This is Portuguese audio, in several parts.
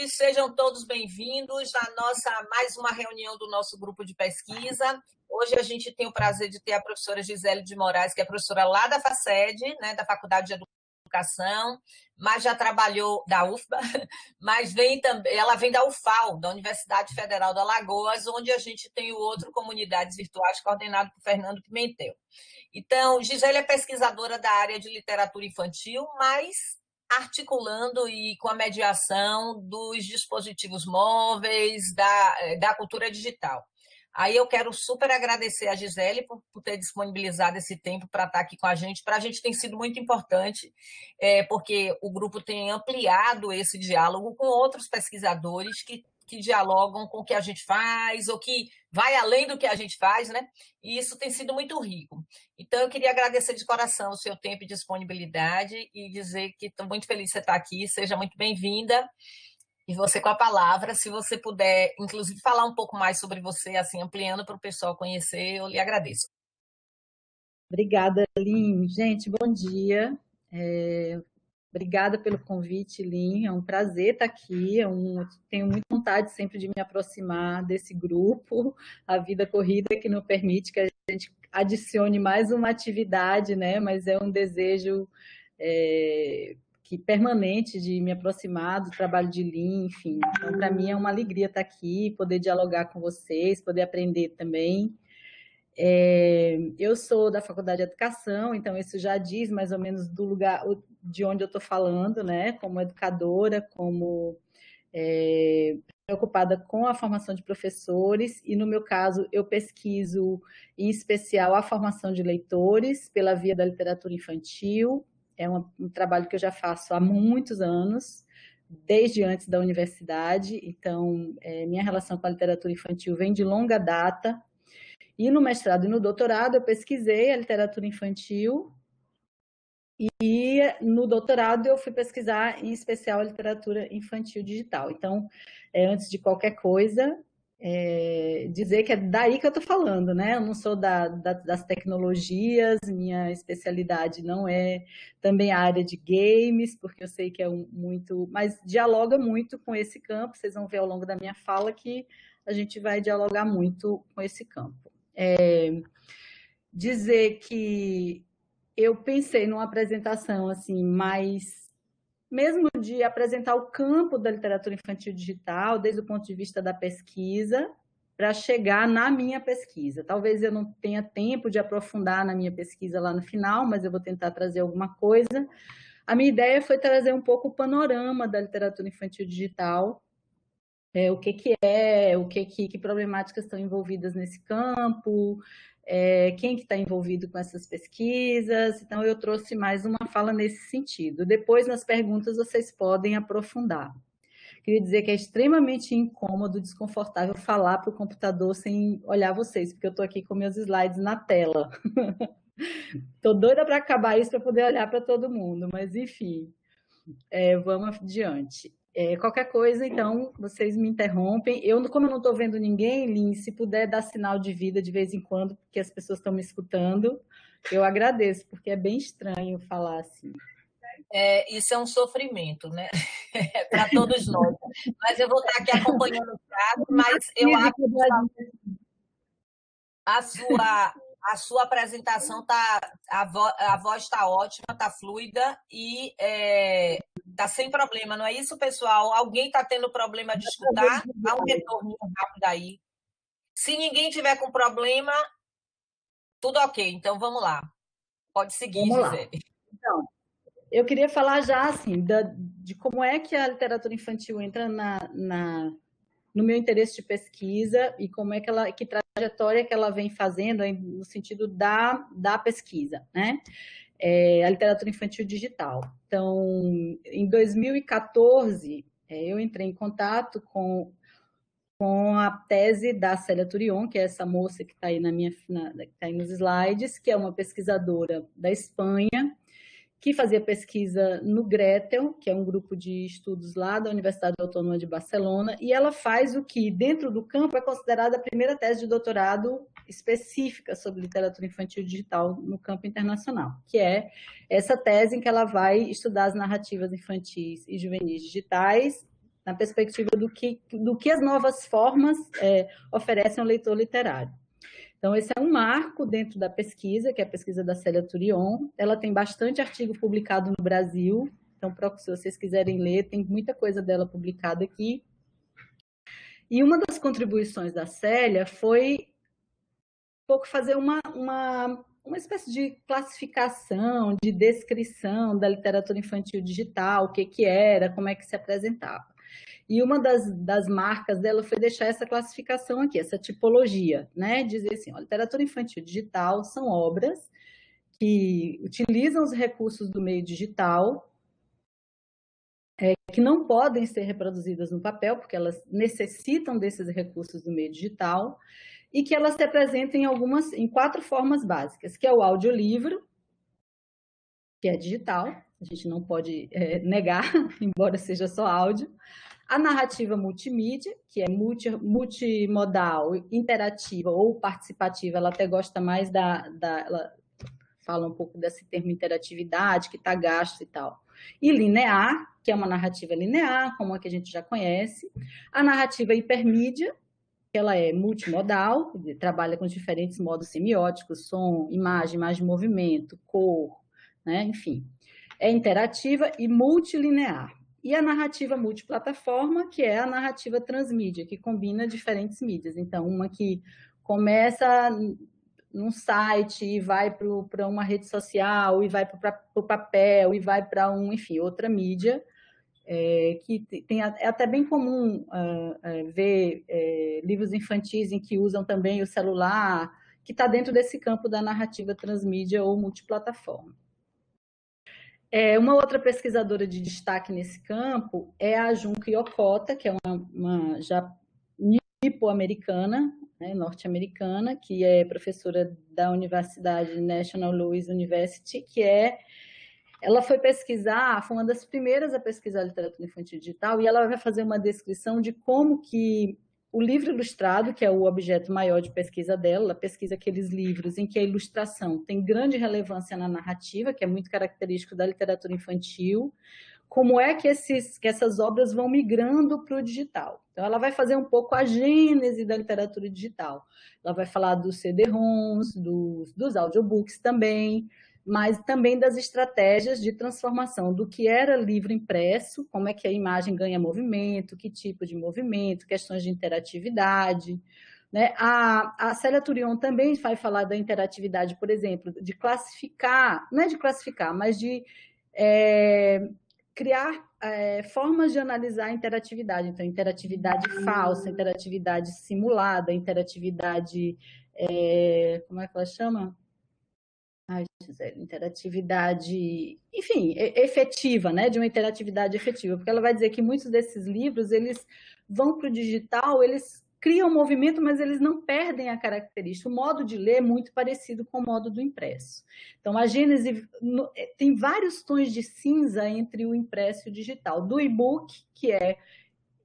sejam todos bem-vindos à mais uma reunião do nosso grupo de pesquisa. Hoje a gente tem o prazer de ter a professora Gisele de Moraes, que é professora lá da FACED, né, da Faculdade de Educação, mas já trabalhou da UFBA, mas ela vem da UFAL, da Universidade Federal de Alagoas, onde a gente tem o outro Comunidades Virtuais, coordenado por Fernando Pimentel. Então, Gisele é pesquisadora da área de literatura infantil, mas articulando e com a mediação dos dispositivos móveis, da cultura digital. Aí eu quero super agradecer a Gisele por ter disponibilizado esse tempo para estar aqui com a gente. Para a gente tem sido muito importante, porque o grupo tem ampliado esse diálogo com outros pesquisadores que dialogam com o que a gente faz, ou que vai além do que a gente faz, né? E isso tem sido muito rico. Então, eu queria agradecer de coração o seu tempo e disponibilidade e dizer que estou muito feliz de você estar aqui, seja muito bem-vinda. E você com a palavra, se você puder, inclusive, falar um pouco mais sobre você, assim, ampliando para o pessoal conhecer, eu lhe agradeço. Obrigada, Lin. Gente, bom dia. Obrigada pelo convite, Lin. É um prazer estar aqui. Tenho muita vontade sempre de me aproximar desse grupo. A vida corrida que não permite que a gente adicione mais uma atividade, né? Mas é um desejo permanente de me aproximar do trabalho de Lin, enfim. Então, para mim é uma alegria estar aqui, poder dialogar com vocês, poder aprender também. Eu sou da Faculdade de Educação, então isso já diz mais ou menos do lugar de onde eu estou falando, né? Como educadora, como preocupada com a formação de professores, e no meu caso eu pesquiso em especial a formação de leitores pela via da literatura infantil. É um trabalho que eu já faço há muitos anos, desde antes da universidade, então minha relação com a literatura infantil vem de longa data. E no mestrado e no doutorado eu pesquisei a literatura infantil e no doutorado eu fui pesquisar em especial a literatura infantil digital. Então, antes de qualquer coisa, dizer que é daí que eu estou falando, né? Eu não sou das tecnologias, minha especialidade não é também a área de games, porque eu sei que é muito, mas dialoga muito com esse campo. Vocês vão ver ao longo da minha fala que a gente vai dialogar muito com esse campo. Dizer que eu pensei numa apresentação assim, mais mesmo de apresentar o campo da literatura infantil digital, desde o ponto de vista da pesquisa, para chegar na minha pesquisa. Talvez eu não tenha tempo de aprofundar na minha pesquisa lá no final, mas eu vou tentar trazer alguma coisa. A minha ideia foi trazer um pouco o panorama da literatura infantil digital, o que problemáticas estão envolvidas nesse campo, quem que está envolvido com essas pesquisas. Então, eu trouxe mais uma fala nesse sentido. Depois, nas perguntas, vocês podem aprofundar. Queria dizer que é extremamente incômodo, desconfortável falar para o computador sem olhar vocês, porque eu estou aqui com meus slides na tela. Estou doida para acabar isso para poder olhar para todo mundo, mas, enfim, vamos adiante. Qualquer coisa, então, vocês me interrompem. Como eu não estou vendo ninguém, Lin, se puder dar sinal de vida de vez em quando, porque as pessoas estão me escutando, eu agradeço, porque é bem estranho falar assim. Isso é um sofrimento, né? Para todos nós. Mas eu vou estar aqui acompanhando o caso, mas eu acho que a sua apresentação a voz está ótima, está fluida e está sem problema, não é isso, pessoal? Alguém está tendo problema de escutar? Dá um retorno rápido aí. Se ninguém tiver com problema, tudo ok. Então, vamos lá. Pode seguir, Gisele. Então, eu queria falar já, assim, de como é que a literatura infantil entra no meu interesse de pesquisa e como é que trajetória que ela vem fazendo no sentido da pesquisa, né? A literatura infantil digital. Então, em 2014, eu entrei em contato com a tese da Célia Turion, que é essa moça que está aí, que tá aí nos slides, que é uma pesquisadora da Espanha, que fazia pesquisa no Gretel, que é um grupo de estudos lá da Universidade Autônoma de Barcelona, e ela faz o que, dentro do campo, é considerada a primeira tese de doutorado específica sobre literatura infantil digital no campo internacional, que é essa tese em que ela vai estudar as narrativas infantis e juvenis digitais na perspectiva do que as novas formas oferecem ao leitor literário. Então, esse é um marco dentro da pesquisa, que é a pesquisa da Célia Tourion. Ela tem bastante artigo publicado no Brasil, então, se vocês quiserem ler, tem muita coisa dela publicada aqui. E uma das contribuições da Célia foi um pouco fazer uma espécie de classificação, de descrição da literatura infantil digital, o que era, como é que se apresentava. E uma das marcas dela foi deixar essa classificação aqui, essa tipologia, né? Dizer assim, a literatura infantil digital são obras que utilizam os recursos do meio digital, que não podem ser reproduzidas no papel, porque elas necessitam desses recursos do meio digital, e que elas se apresentam em 4 formas básicas, que é o audiolivro, que é digital, a gente não pode negar, embora seja só áudio. A narrativa multimídia, que é multimodal, interativa ou participativa, ela até gosta mais ela fala um pouco desse termo interatividade, que está gasto e tal. E linear, que é uma narrativa linear, como a que a gente já conhece. A narrativa hipermídia, que ela é multimodal, trabalha com diferentes modos semióticos, som, imagem movimento, cor, né? Enfim. É interativa e multilinear. E a narrativa multiplataforma, que é a narrativa transmídia, que combina diferentes mídias. Então, uma que começa num site e vai para uma rede social, e vai para o papel, e vai para enfim, outra mídia, que é até bem comum ver livros infantis em que usam também o celular, que está dentro desse campo da narrativa transmídia ou multiplataforma. Uma outra pesquisadora de destaque nesse campo é a Junko Yokota, que é uma já nipo-americana, né, norte-americana, que é professora da Universidade National Louis University, ela foi pesquisar, foi uma das primeiras a pesquisar literatura infantil digital, e ela vai fazer uma descrição de como que o livro ilustrado, que é o objeto maior de pesquisa dela, ela pesquisa aqueles livros em que a ilustração tem grande relevância na narrativa, que é muito característico da literatura infantil, como é que essas obras vão migrando para o digital. Então, ela vai fazer um pouco a gênese da literatura digital. Ela vai falar dos CD-ROMs, dos audiobooks também, mas também das estratégias de transformação do que era livro impresso, como é que a imagem ganha movimento, que tipo de movimento, questões de interatividade, né? A Célia Tourion também vai falar da interatividade, por exemplo, de classificar, não é de classificar, mas de criar formas de analisar a interatividade. Então, interatividade falsa, interatividade simulada, interatividade, como é que ela chama? Interatividade, enfim, efetiva, né? De uma interatividade efetiva, porque ela vai dizer que muitos desses livros, eles vão para o digital, eles criam movimento, mas eles não perdem a característica. O modo de ler é muito parecido com o modo do impresso. Então, a Gênese tem vários tons de cinza entre o impresso e o digital. Do e-book, que é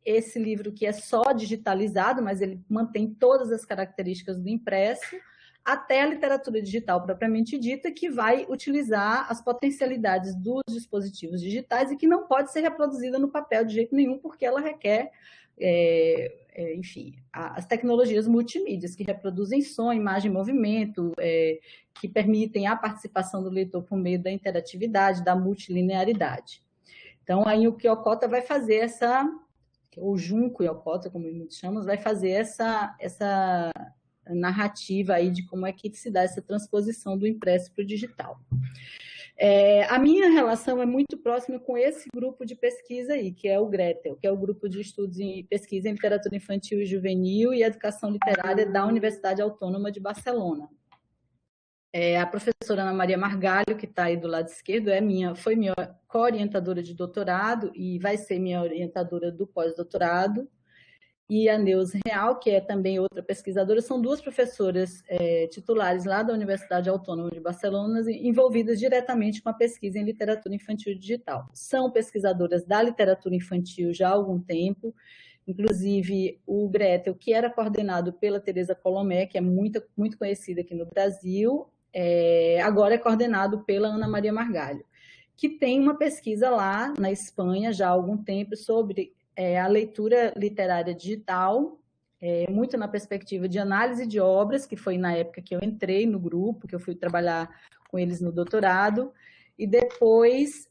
esse livro que é só digitalizado, mas ele mantém todas as características do impresso, até a literatura digital propriamente dita, que vai utilizar as potencialidades dos dispositivos digitais e que não pode ser reproduzida no papel de jeito nenhum, porque ela requer, enfim, as tecnologias multimídias, que reproduzem som, imagem, movimento, que permitem a participação do leitor por meio da interatividade, da multilinearidade. Então, aí o Yokota vai fazer ou Junko Yokota, como muitos chamam, vai fazer essa narrativa aí de como é que se dá essa transposição do impresso para o digital. A minha relação é muito próxima com esse grupo de pesquisa aí, que é o Gretel, que é o grupo de estudos em pesquisa em literatura infantil e juvenil e educação literária da Universidade Autônoma de Barcelona. A professora Ana Maria Margalho, que está aí do lado esquerdo, foi minha co-orientadora de doutorado e vai ser minha orientadora do pós-doutorado. E a Neuza Real, que é também outra pesquisadora, são duas professoras titulares lá da Universidade Autônoma de Barcelona, envolvidas diretamente com a pesquisa em literatura infantil digital. São pesquisadoras da literatura infantil já há algum tempo, inclusive o Gretel, que era coordenado pela Teresa Colomé, que é muito, muito conhecida aqui no Brasil, agora é coordenado pela Ana Maria Margalho, que tem uma pesquisa lá na Espanha já há algum tempo sobre a leitura literária digital, muito na perspectiva de análise de obras, que foi na época que eu entrei no grupo, que eu fui trabalhar com eles no doutorado, e depois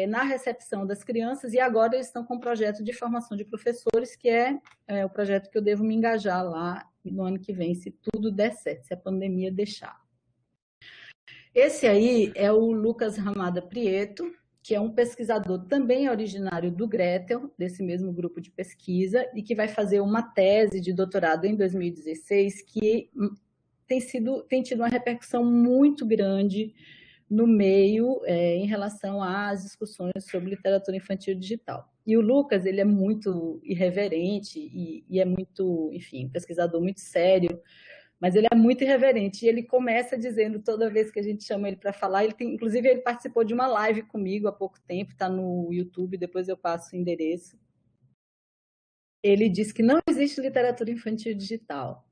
na recepção das crianças, e agora eles estão com um projeto de formação de professores, que é o projeto que eu devo me engajar lá no ano que vem, se tudo der certo, se a pandemia deixar. Esse aí é o Lucas Ramada Prieto, que é um pesquisador também originário do Gretel, desse mesmo grupo de pesquisa, e que vai fazer uma tese de doutorado em 2016, que tem tido uma repercussão muito grande no meio em relação às discussões sobre literatura infantil digital. E o Lucas, ele é muito irreverente e é muito, enfim, um pesquisador muito sério, mas ele é muito irreverente, e ele começa dizendo, toda vez que a gente chama ele para falar, inclusive ele participou de uma live comigo há pouco tempo, está no YouTube, depois eu passo o endereço. Ele diz que não existe literatura infantil digital.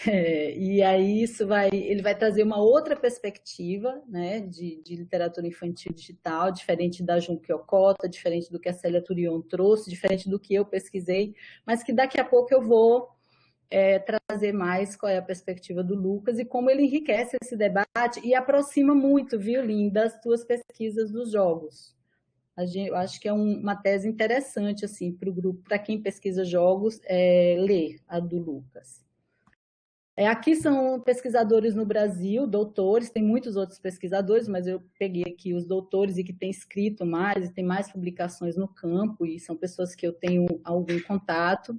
E aí ele vai trazer uma outra perspectiva, né, de literatura infantil digital, diferente da Junko Yokota, diferente do que a Célia Turion trouxe, diferente do que eu pesquisei, mas que daqui a pouco eu vou trazer mais qual é a perspectiva do Lucas e como ele enriquece esse debate e aproxima muito, viu, Lin, das tuas pesquisas dos jogos. Eu acho que é uma tese interessante assim, para o grupo, para quem pesquisa jogos, ler a do Lucas. Aqui são pesquisadores no Brasil, doutores, tem muitos outros pesquisadores, mas eu peguei aqui os doutores e que têm escrito mais, e tem mais publicações no campo, e são pessoas que eu tenho algum contato.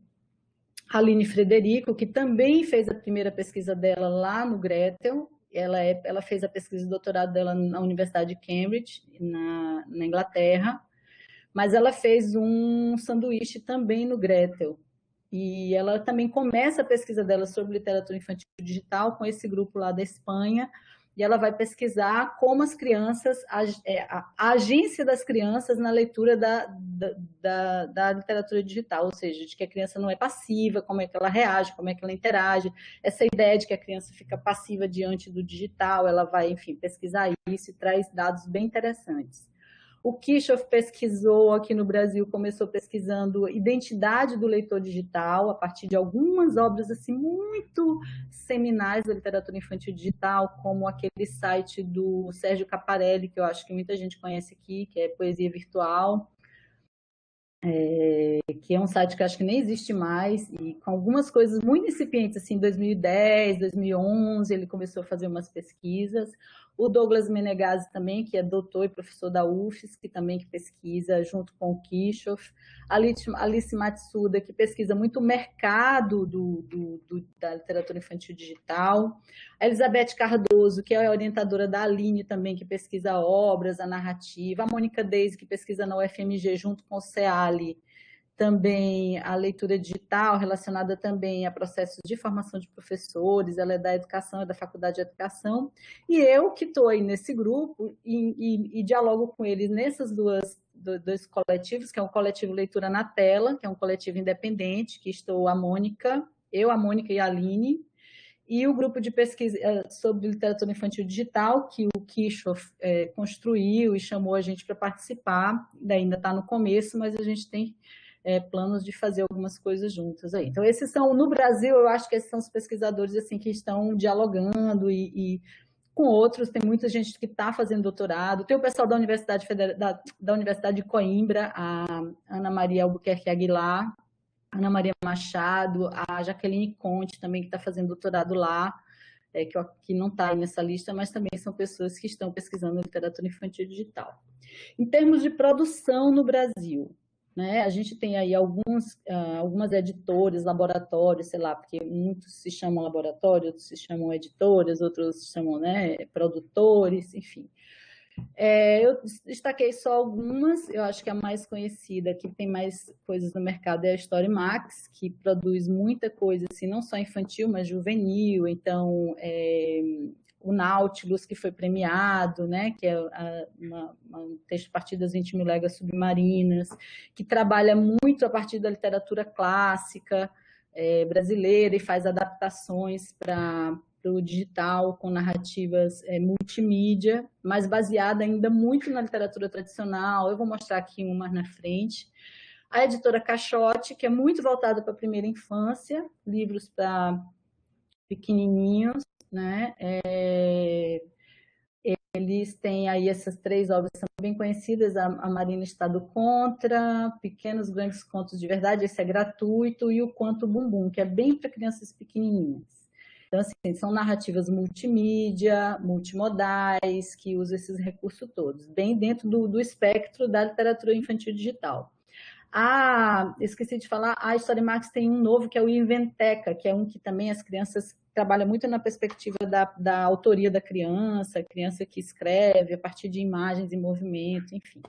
A Aline Frederico, que também fez a primeira pesquisa dela lá no Gretel, ela fez a pesquisa de doutorado dela na Universidade de Cambridge, na Inglaterra, mas ela fez um sanduíche também no Gretel. E ela também começa a pesquisa dela sobre literatura infantil digital com esse grupo lá da Espanha, e ela vai pesquisar como as crianças, a agência das crianças na leitura da literatura digital, ou seja, de que a criança não é passiva, como é que ela reage, como é que ela interage, essa ideia de que a criança fica passiva diante do digital, ela vai, enfim, pesquisar isso e traz dados bem interessantes. O Kirchhoff pesquisou aqui no Brasil, começou pesquisando identidade do leitor digital, a partir de algumas obras assim, muito seminais da literatura infantil digital, como aquele site do Sérgio Caparelli, que eu acho que muita gente conhece aqui, que é Poesia Virtual, que é um site que eu acho que nem existe mais, e com algumas coisas muito incipientes, assim, em 2010, 2011, ele começou a fazer umas pesquisas. O Douglas Menegazzi também, que é doutor e professor da UFES, que também pesquisa junto com o Kirchhoff. Alice Matsuda, que pesquisa muito o mercado da literatura infantil digital. A Elizabeth Cardoso, que é a orientadora da Aline também, que pesquisa obras, a narrativa. A Mônica Deise, que pesquisa na UFMG junto com o CEALI, também a leitura digital, relacionada também a processos de formação de professores, ela é da educação, é da Faculdade de Educação, e eu que estou aí nesse grupo e dialogo com eles nesses dois coletivos, que é o coletivo Leitura na Tela, que é um coletivo independente, que estou a Mônica e a Aline, e o grupo de pesquisa sobre literatura infantil digital, que o Kirchhoff construiu e chamou a gente para participar, ainda está no começo, mas a gente tem planos de fazer algumas coisas juntas aí. Então, esses são, no Brasil, eu acho que esses são os pesquisadores assim, que estão dialogando e com outros, tem muita gente que está fazendo doutorado, tem o pessoal da Universidade da Universidade de Coimbra, a Ana Maria Albuquerque Aguilar, a Ana Maria Machado, a Jaqueline Conte também, que está fazendo doutorado lá, que não está aí nessa lista, mas também são pessoas que estão pesquisando literatura infantil digital. Em termos de produção no Brasil, né, a gente tem aí algumas editoras, laboratórios, sei lá, porque muitos se chamam laboratório, outros se chamam editoras, outros se chamam, né, produtores, enfim. Eu destaquei só algumas, eu acho que a mais conhecida, que tem mais coisas no mercado, é a Storymax, que produz muita coisa, assim, não só infantil, mas juvenil, então o Nautilus, que foi premiado, né, que é um texto a partir das 20 mil léguas submarinas, que trabalha muito a partir da literatura clássica brasileira e faz adaptações para o digital, com narrativas multimídia, mas baseada ainda muito na literatura tradicional. Eu vou mostrar aqui uma mais na frente. A editora Caixote, que é muito voltada para a primeira infância, livros para pequenininhos, né? Eles têm aí essas 3 obras que são bem conhecidas, a Marina está do Contra, Pequenos Grandes Contos de Verdade, esse é gratuito, e o Conto Bumbum, que é bem para crianças pequenininhas. Então, assim, são narrativas multimídia, multimodais, que usam esses recursos todos, bem dentro do espectro da literatura infantil digital. Esqueci de falar, a História Max tem um novo, que é o Inventeca, que é um que também as crianças trabalham muito na perspectiva da autoria da criança, a criança que escreve a partir de imagens e movimento, enfim.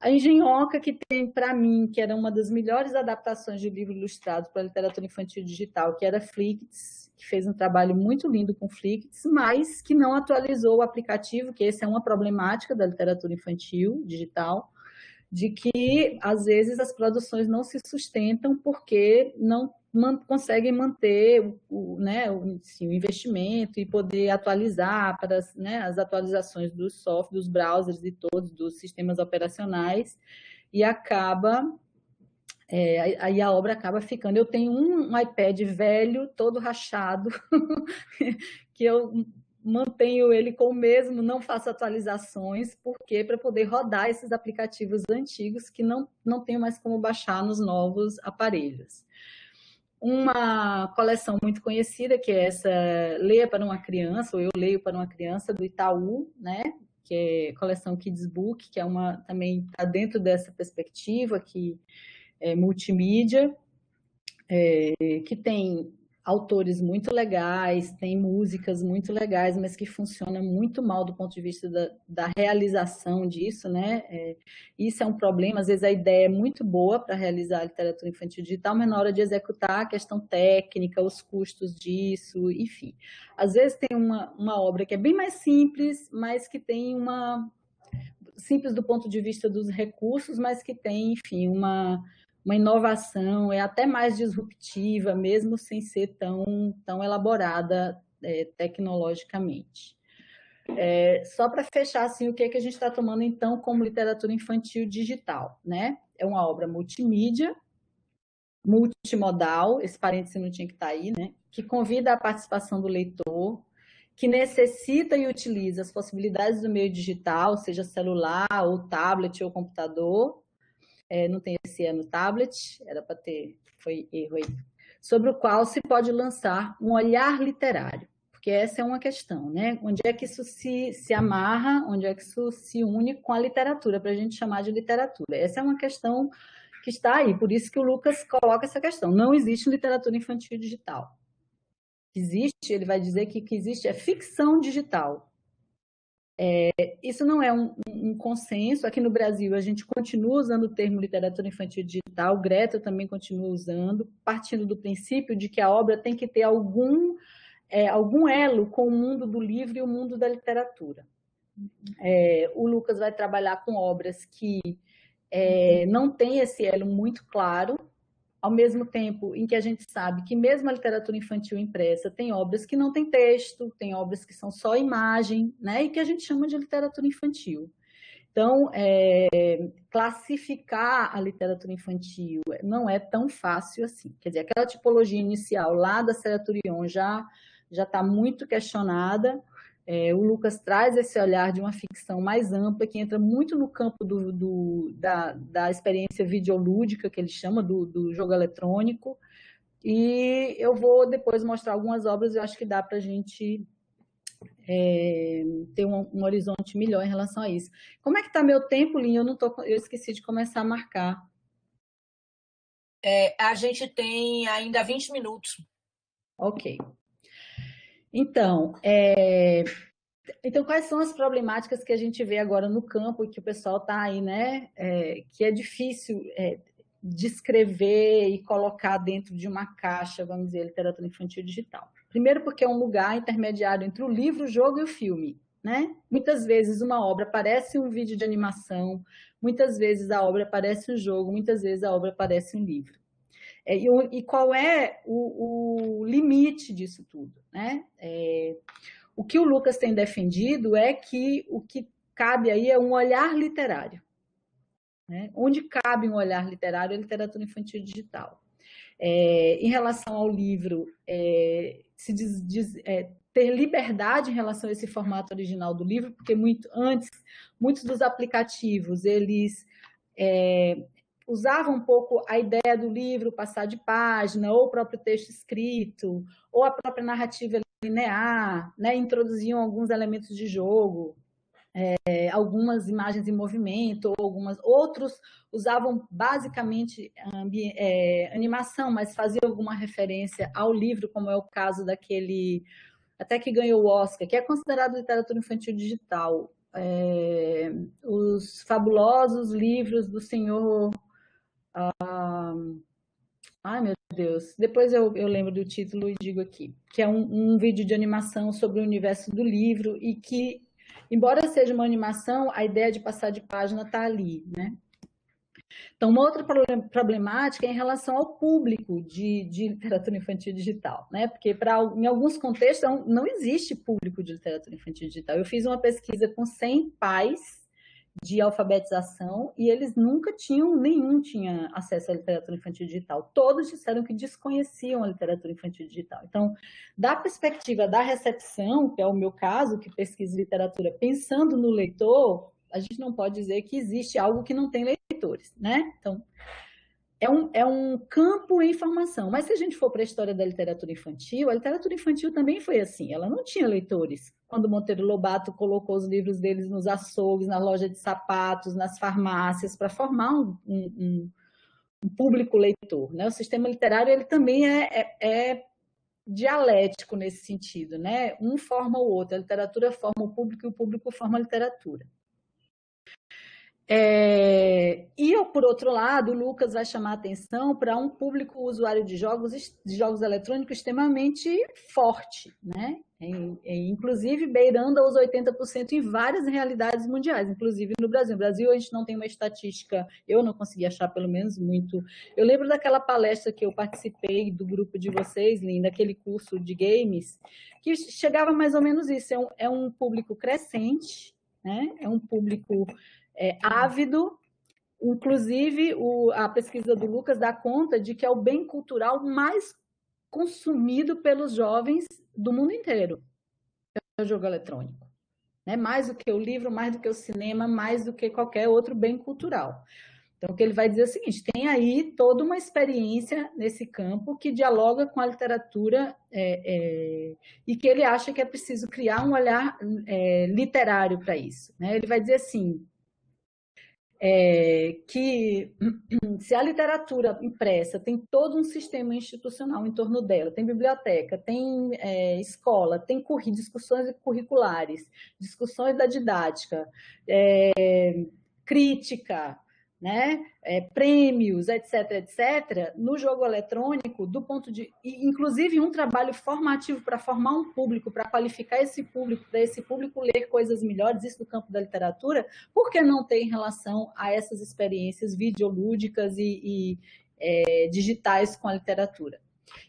A Engenhoca, que tem, para mim, que era uma das melhores adaptações de livro ilustrado para a literatura infantil digital, que era Flicts, que fez um trabalho muito lindo com Flicts, mas que não atualizou o aplicativo, que essa é uma problemática da literatura infantil digital, de que, às vezes, as produções não se sustentam porque não conseguem manter o investimento e poder atualizar para as atualizações dos softwares, dos browsers e todos, dos sistemas operacionais, e aí a obra acaba ficando. Eu tenho um iPad velho, todo rachado, que eu mantenho ele com o mesmo, não faço atualizações, porque para poder rodar esses aplicativos antigos que não tenho mais como baixar nos novos aparelhos. Uma coleção muito conhecida, que é essa Leia para uma Criança, ou Eu Leio para uma Criança, do Itaú, né? Que é coleção Kids Book, que também está dentro dessa perspectiva, que é multimídia, que tem autores muito legais, tem músicas muito legais, mas que funciona muito mal do ponto de vista da realização disso, né? Isso é um problema, às vezes a ideia é muito boa para realizar a literatura infantil digital, mas na hora de executar a questão técnica, os custos disso, enfim. Às vezes tem uma obra que é bem mais simples, mas que tem simples do ponto de vista dos recursos, mas que tem, enfim, uma inovação, é até mais disruptiva, mesmo sem ser tão elaborada tecnologicamente. Só para fechar, assim, o que a gente está tomando, então, como literatura infantil digital, né? É uma obra multimídia, multimodal, esse parêntese não tinha que estar aí, né? Que convida a participação do leitor, que necessita e utiliza as possibilidades do meio digital, seja celular, ou tablet, ou computador, não tem esse no tablet, era para ter, foi erro aí, sobre o qual se pode lançar um olhar literário, porque essa é uma questão, né? Onde é que isso se amarra, onde é que isso se une com a literatura, para a gente chamar de literatura? Essa é uma questão que está aí, por isso que o Lucas coloca essa questão. Não existe literatura infantil digital. Existe, ele vai dizer que existe é ficção digital. Isso não é um consenso. Aqui no Brasil, a gente continua usando o termo literatura infantil digital, Greta também continua usando, partindo do princípio de que a obra tem que ter algum elo com o mundo do livro e o mundo da literatura. O Lucas vai trabalhar com obras que não têm esse elo muito claro, ao mesmo tempo em que a gente sabe que mesmo a literatura infantil impressa tem obras que não têm texto, tem obras que são só imagem, né? E que a gente chama de literatura infantil. Então, classificar a literatura infantil não é tão fácil assim. Quer dizer, aquela tipologia inicial lá da Ceraturion já está muito questionada. O Lucas traz esse olhar de uma ficção mais ampla, que entra muito no campo da experiência videolúdica, que ele chama, do jogo eletrônico. E eu vou depois mostrar algumas obras, eu acho que dá para a gente ter um horizonte melhor em relação a isso. Como é que está meu tempo, Linha? Eu esqueci de começar a marcar. A gente tem ainda 20 minutos. Ok. Então, quais são as problemáticas que a gente vê agora no campo e que o pessoal está aí, né? Que é difícil descrever e colocar dentro de uma caixa, vamos dizer, literatura infantil digital. Primeiro porque é um lugar intermediário entre o livro, o jogo e o filme, né? Muitas vezes uma obra parece um vídeo de animação, muitas vezes a obra parece um jogo, muitas vezes a obra parece um livro. E qual é o limite disso tudo, né? O que o Lucas tem defendido é que o que cabe aí é um olhar literário. né? Onde cabe um olhar literário, a literatura infantil digital. Em relação ao livro, ter liberdade em relação a esse formato original do livro, porque muitos dos aplicativos, eles usavam um pouco a ideia do livro, passar de página, ou o próprio texto escrito, ou a própria narrativa linear, né? Introduziam alguns elementos de jogo, algumas imagens em movimento, outros usavam basicamente animação, mas faziam alguma referência ao livro, como é o caso daquele, até que ganhou o Oscar, que é considerado literatura infantil digital. Os fabulosos livros do senhor... Ai, meu Deus. Depois eu lembro do título e digo aqui. Que é um vídeo de animação sobre o universo do livro e que, embora seja uma animação, a ideia de passar de página está ali, né? Então, uma outra problemática é em relação ao público de literatura infantil digital, né? Porque em alguns contextos não existe público de literatura infantil digital. Eu fiz uma pesquisa com 100 pais de alfabetização e eles nenhum tinha acesso à literatura infantil digital. Todos disseram que desconheciam a literatura infantil digital. Então, da perspectiva da recepção, que é o meu caso, que pesquisa literatura pensando no leitor, a gente não pode dizer que existe algo que não tem leitores, né? Então, é um campo em formação. Mas se a gente for para a história da literatura infantil, a literatura infantil também foi assim. Ela não tinha leitores. Quando Monteiro Lobato colocou os livros deles nos açougues, na loja de sapatos, nas farmácias, para formar um público leitor, né? O sistema literário ele também é dialético nesse sentido, né? Um forma o outro. A literatura forma o público e o público forma a literatura. Por outro lado, o Lucas vai chamar a atenção para um público usuário de jogos eletrônicos extremamente forte, né? Inclusive beirando aos 80% em várias realidades mundiais, inclusive no Brasil. No Brasil, a gente não tem uma estatística, eu não consegui achar pelo menos muito. Eu lembro daquela palestra que eu participei do grupo de vocês, Linda, aquele curso de games, que chegava mais ou menos isso. É um público crescente, né? É um público ávido. Inclusive, a pesquisa do Lucas dá conta de que é o bem cultural mais consumido pelos jovens do mundo inteiro, é o jogo eletrônico. Né? Mais do que o livro, mais do que o cinema, mais do que qualquer outro bem cultural. Então, o que ele vai dizer é o seguinte, tem aí toda uma experiência nesse campo que dialoga com a literatura e que ele acha que é preciso criar um olhar literário para isso. Né? Ele vai dizer assim, que se a literatura impressa tem todo um sistema institucional em torno dela, tem biblioteca, tem escola, tem discussões curriculares, discussões da didática, crítica, né? Prêmios, etc., no jogo eletrônico, inclusive um trabalho formativo para formar um público, para qualificar esse público, para esse público ler coisas melhores, isso no campo da literatura, por que não ter em relação a essas experiências videolúdicas e digitais com a literatura?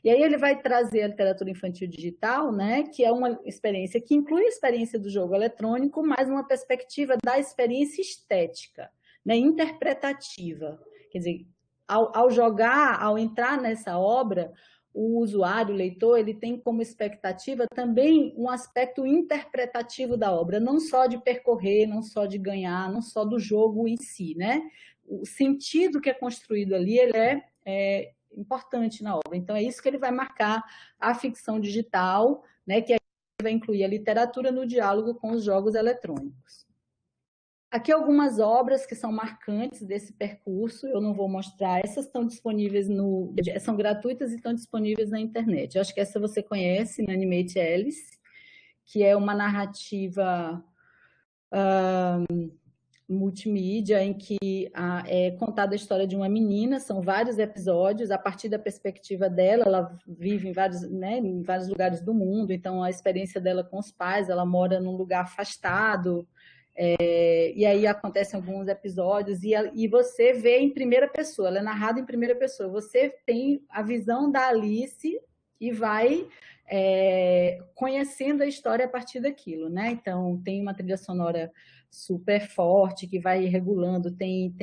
E aí ele vai trazer a literatura infantil digital, né, que é uma experiência que inclui a experiência do jogo eletrônico, mas uma perspectiva da experiência estética, né, interpretativa. Quer dizer, ao jogar, ao entrar nessa obra, o usuário, o leitor, ele tem como expectativa também um aspecto interpretativo da obra, não só de percorrer, não só de ganhar, não só do jogo em si, né? O sentido que é construído ali, ele é importante na obra. Então, é isso que ele vai marcar a ficção digital, né, que vai incluir a literatura no diálogo com os jogos eletrônicos. Aqui algumas obras que são marcantes desse percurso, eu não vou mostrar, essas estão disponíveis são gratuitas e estão disponíveis na internet. Eu acho que essa você conhece, na Animate Alice, que é uma narrativa multimídia em que é contada a história de uma menina, são vários episódios, a partir da perspectiva dela, ela vive em vários lugares do mundo, então a experiência dela com os pais, ela mora num lugar afastado, e aí acontecem alguns episódios e você vê em primeira pessoa, ela é narrada em primeira pessoa, você tem a visão da Alice e vai conhecendo a história a partir daquilo, né? Então, tem uma trilha sonora super forte que vai regulando, tem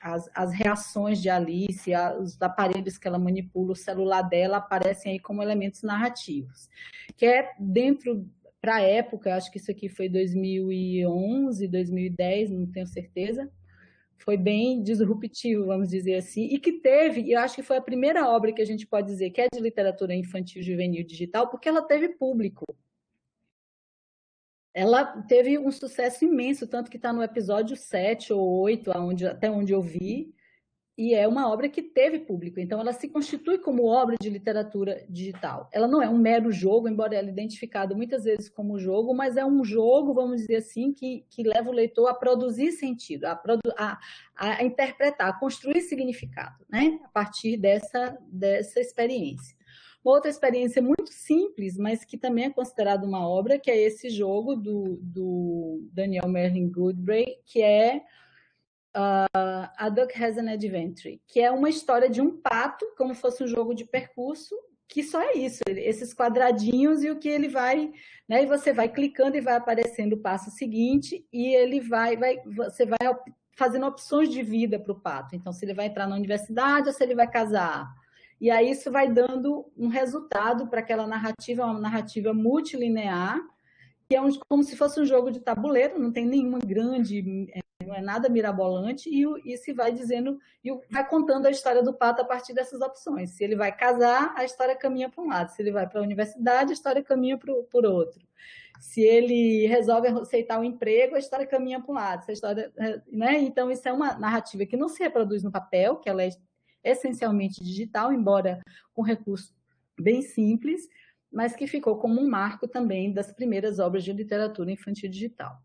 as reações de Alice, os aparelhos que ela manipula, o celular dela aparecem aí como elementos narrativos, que é dentro, para a época, acho que isso aqui foi 2011, 2010, não tenho certeza, foi bem disruptivo, vamos dizer assim, e que teve, eu acho que foi a primeira obra que a gente pode dizer que é de literatura infantil, juvenil, digital, porque ela teve público. Ela teve um sucesso imenso, tanto que está no episódio 7 ou 8, até onde eu vi, e é uma obra que teve público. Então, ela se constitui como obra de literatura digital. Ela não é um mero jogo, embora ela é identificada muitas vezes como jogo, mas é um jogo, vamos dizer assim, que leva o leitor a produzir sentido, a interpretar, a construir significado, né? A partir dessa experiência. Uma outra experiência muito simples, mas que também é considerada uma obra, que é esse jogo do Daniel Merlin Goodbray, que é A Duck Has an Adventure, que é uma história de um pato, como fosse um jogo de percurso, que só é isso, esses quadradinhos e o que ele vai, né? E você vai clicando e vai aparecendo o passo seguinte, e ele você vai fazendo opções de vida para o pato. Então, se ele vai entrar na universidade ou se ele vai casar. E aí isso vai dando um resultado para aquela narrativa, uma narrativa multilinear, que é como se fosse um jogo de tabuleiro, não tem nenhuma grande, não é nada mirabolante, e se vai dizendo, e vai contando a história do pato a partir dessas opções. Se ele vai casar, a história caminha para um lado. Se ele vai para a universidade, a história caminha por outro. Se ele resolve aceitar o emprego, a história caminha para um lado. Essa história, né? Então, isso é uma narrativa que não se reproduz no papel, que ela é essencialmente digital, embora com recursos bem simples, mas que ficou como um marco também das primeiras obras de literatura infantil digital.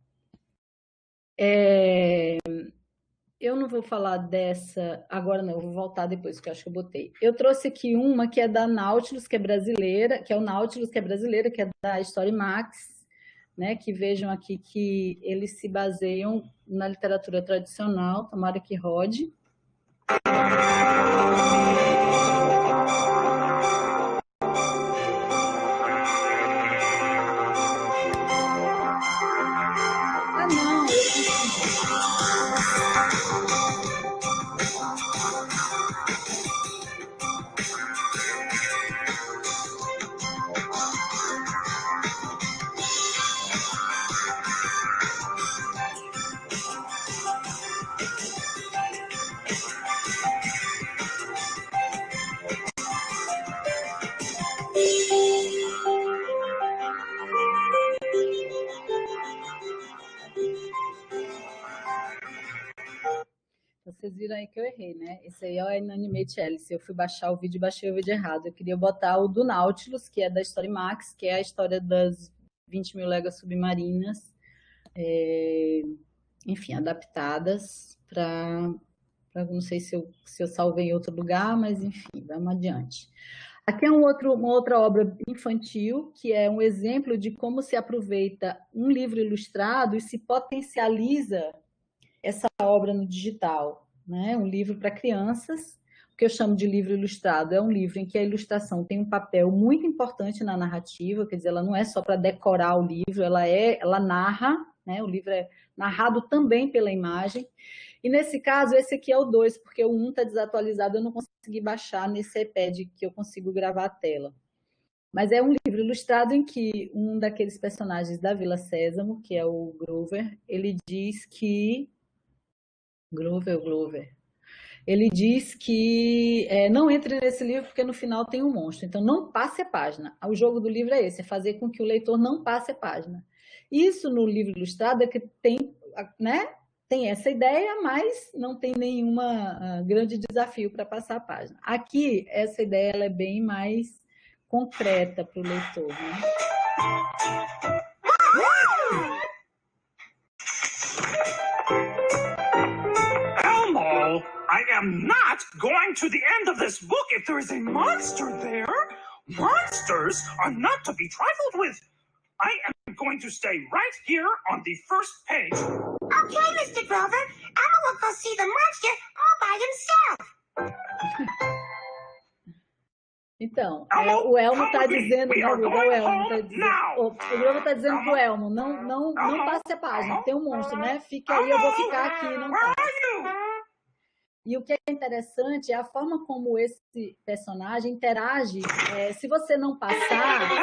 Eu não vou falar dessa agora, não, eu vou voltar depois, porque eu acho que eu botei. Eu trouxe aqui uma que é da Nautilus, que é brasileira, que é o Nautilus, que é brasileira, que é da Storymax, né? Que vejam aqui que eles se baseiam na literatura tradicional, tomara que rode. Vocês viram aí que eu errei, né? Esse aí é o Inanimate Alice. Eu fui baixar o vídeo e baixei o vídeo errado. Eu queria botar o do Nautilus, que é da Storymax, que é a história das 20 mil léguas submarinas, enfim, adaptadas para... Não sei se eu salvei em outro lugar, mas enfim, vamos adiante. Aqui é uma outra obra infantil, que é um exemplo de como se aproveita um livro ilustrado e se potencializa essa obra no digital, né? Um livro para crianças, o que eu chamo de livro ilustrado, é um livro em que a ilustração tem um papel muito importante na narrativa, quer dizer, ela não é só para decorar o livro, ela narra, né? O livro é narrado também pela imagem, e nesse caso, esse aqui é o 2, porque o 1 está desatualizado, eu não consegui baixar nesse iPad que eu consigo gravar a tela. Mas é um livro ilustrado em que um daqueles personagens da Vila Sésamo, que é o Grover, ele diz que... Glover. Ele diz que não entre nesse livro porque no final tem um monstro. Então, não passe a página. O jogo do livro é esse, é fazer com que o leitor não passe a página. Isso no livro ilustrado é que tem, né? Tem essa ideia, mas não tem nenhuma grande desafio para passar a página. Aqui, essa ideia ela é bem mais concreta para o leitor, né? I am not going to the end of this book if there is a monster there. Monsters are not to be trifled with. I am going to stay right here on the first page. Okay, Mr. Grover. Emma will go see the monster all by himself. Então, Elmo, o Elmo está come with me. dizendo, We né, are Duda, going o Elmo home está dizendo, now. o Bruno está dizendo Elmo, para o Elmo, não Elmo, passe a página, Elmo, tem um monstro, né? Fica aí, eu vou ficar aqui, não where passe. are you? E o que é interessante é a forma como esse personagem interage. Se você não passar, Elmo,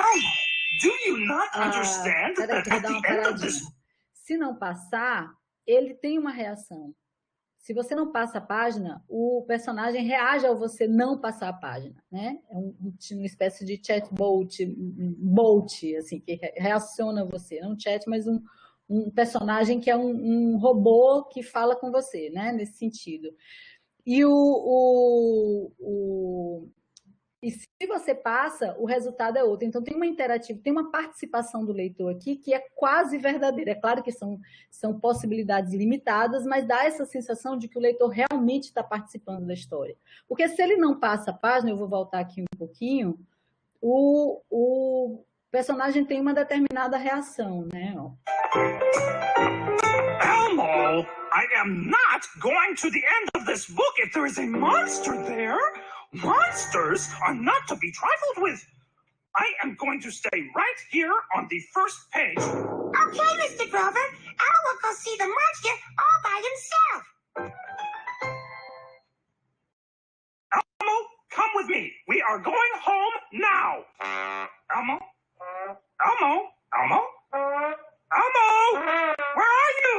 do you not understand peraí, that que eu vou at dar uma the end of this... paradinha. Se não passar, ele tem uma reação. Se você não passa a página, o personagem reage ao você não passar a página, né? É uma espécie de chatbot, bot, assim, que reaciona a você. Não um chat, mas um personagem que é um robô que fala com você, né? Nesse sentido. E e se você passa, o resultado é outro. Então, tem uma interativa, tem uma participação do leitor aqui que é quase verdadeira. É claro que são possibilidades limitadas, mas dá essa sensação de que o leitor realmente está participando da história. Porque se ele não passa a página, eu vou voltar aqui um pouquinho, o personagem tem uma determinada reação, né? Elmo, I am not going to the end of this book if there is a monster there. Monsters are not to be trifled with. I am going to stay right here on the first page. Okay, Mr. Grover. Elmo will go see the monster all by himself. Elmo, come with me. We are going home now. Elmo? Elmo? Elmo? Elmo! Where are you?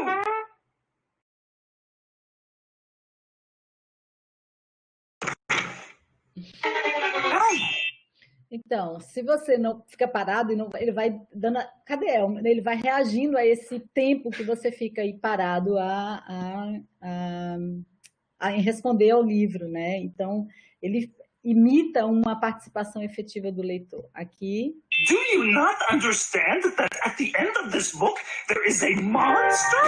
Então, se você não fica parado, ele vai dando... Cadê Elmo? Ele vai reagindo a esse tempo que você fica aí parado em responder ao livro, né? Então, ele imita uma participação efetiva do leitor. Aqui... Do you not understand that at the end of this book there is a monster?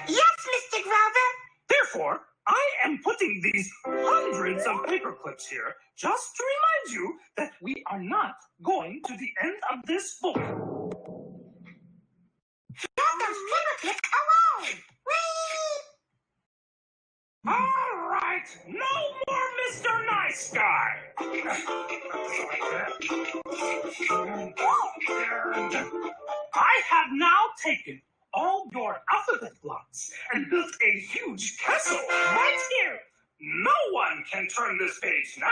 Yes, Mr. Grover. Therefore, I am putting these hundreds of paper clips here just to remind you that we are not going to the end of this book. Let those paper clips alone. Whee! All right, no more Mr. Nice Guy. I have now taken all your alphabet blocks and built a huge castle right here. No one can turn this page now.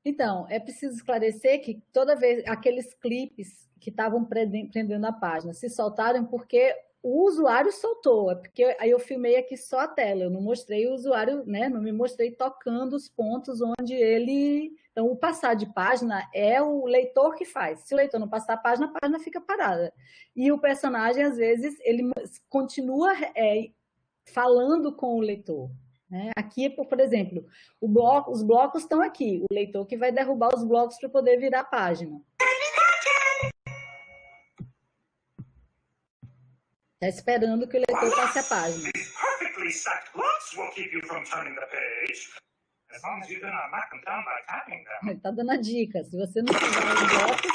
Então, é preciso esclarecer que toda vez aqueles clipes que estavam prendendo a página se soltaram porque o usuário soltou, porque aí eu filmei aqui só a tela, eu não mostrei o usuário, né? Não me mostrei tocando os pontos onde ele... Então, o passar de página é o leitor que faz. Se o leitor não passar a página fica parada. E o personagem, às vezes, ele continua falando com o leitor. Né? Aqui, por exemplo, os blocos estão aqui, o leitor que vai derrubar os blocos para poder virar a página. Está esperando que o leitor passe a página. Perfectly stacked blocks will keep you from turning the page. As long as you do not knock them down by tapping them. Ele está dando a dica. Se você não fizer os blocos...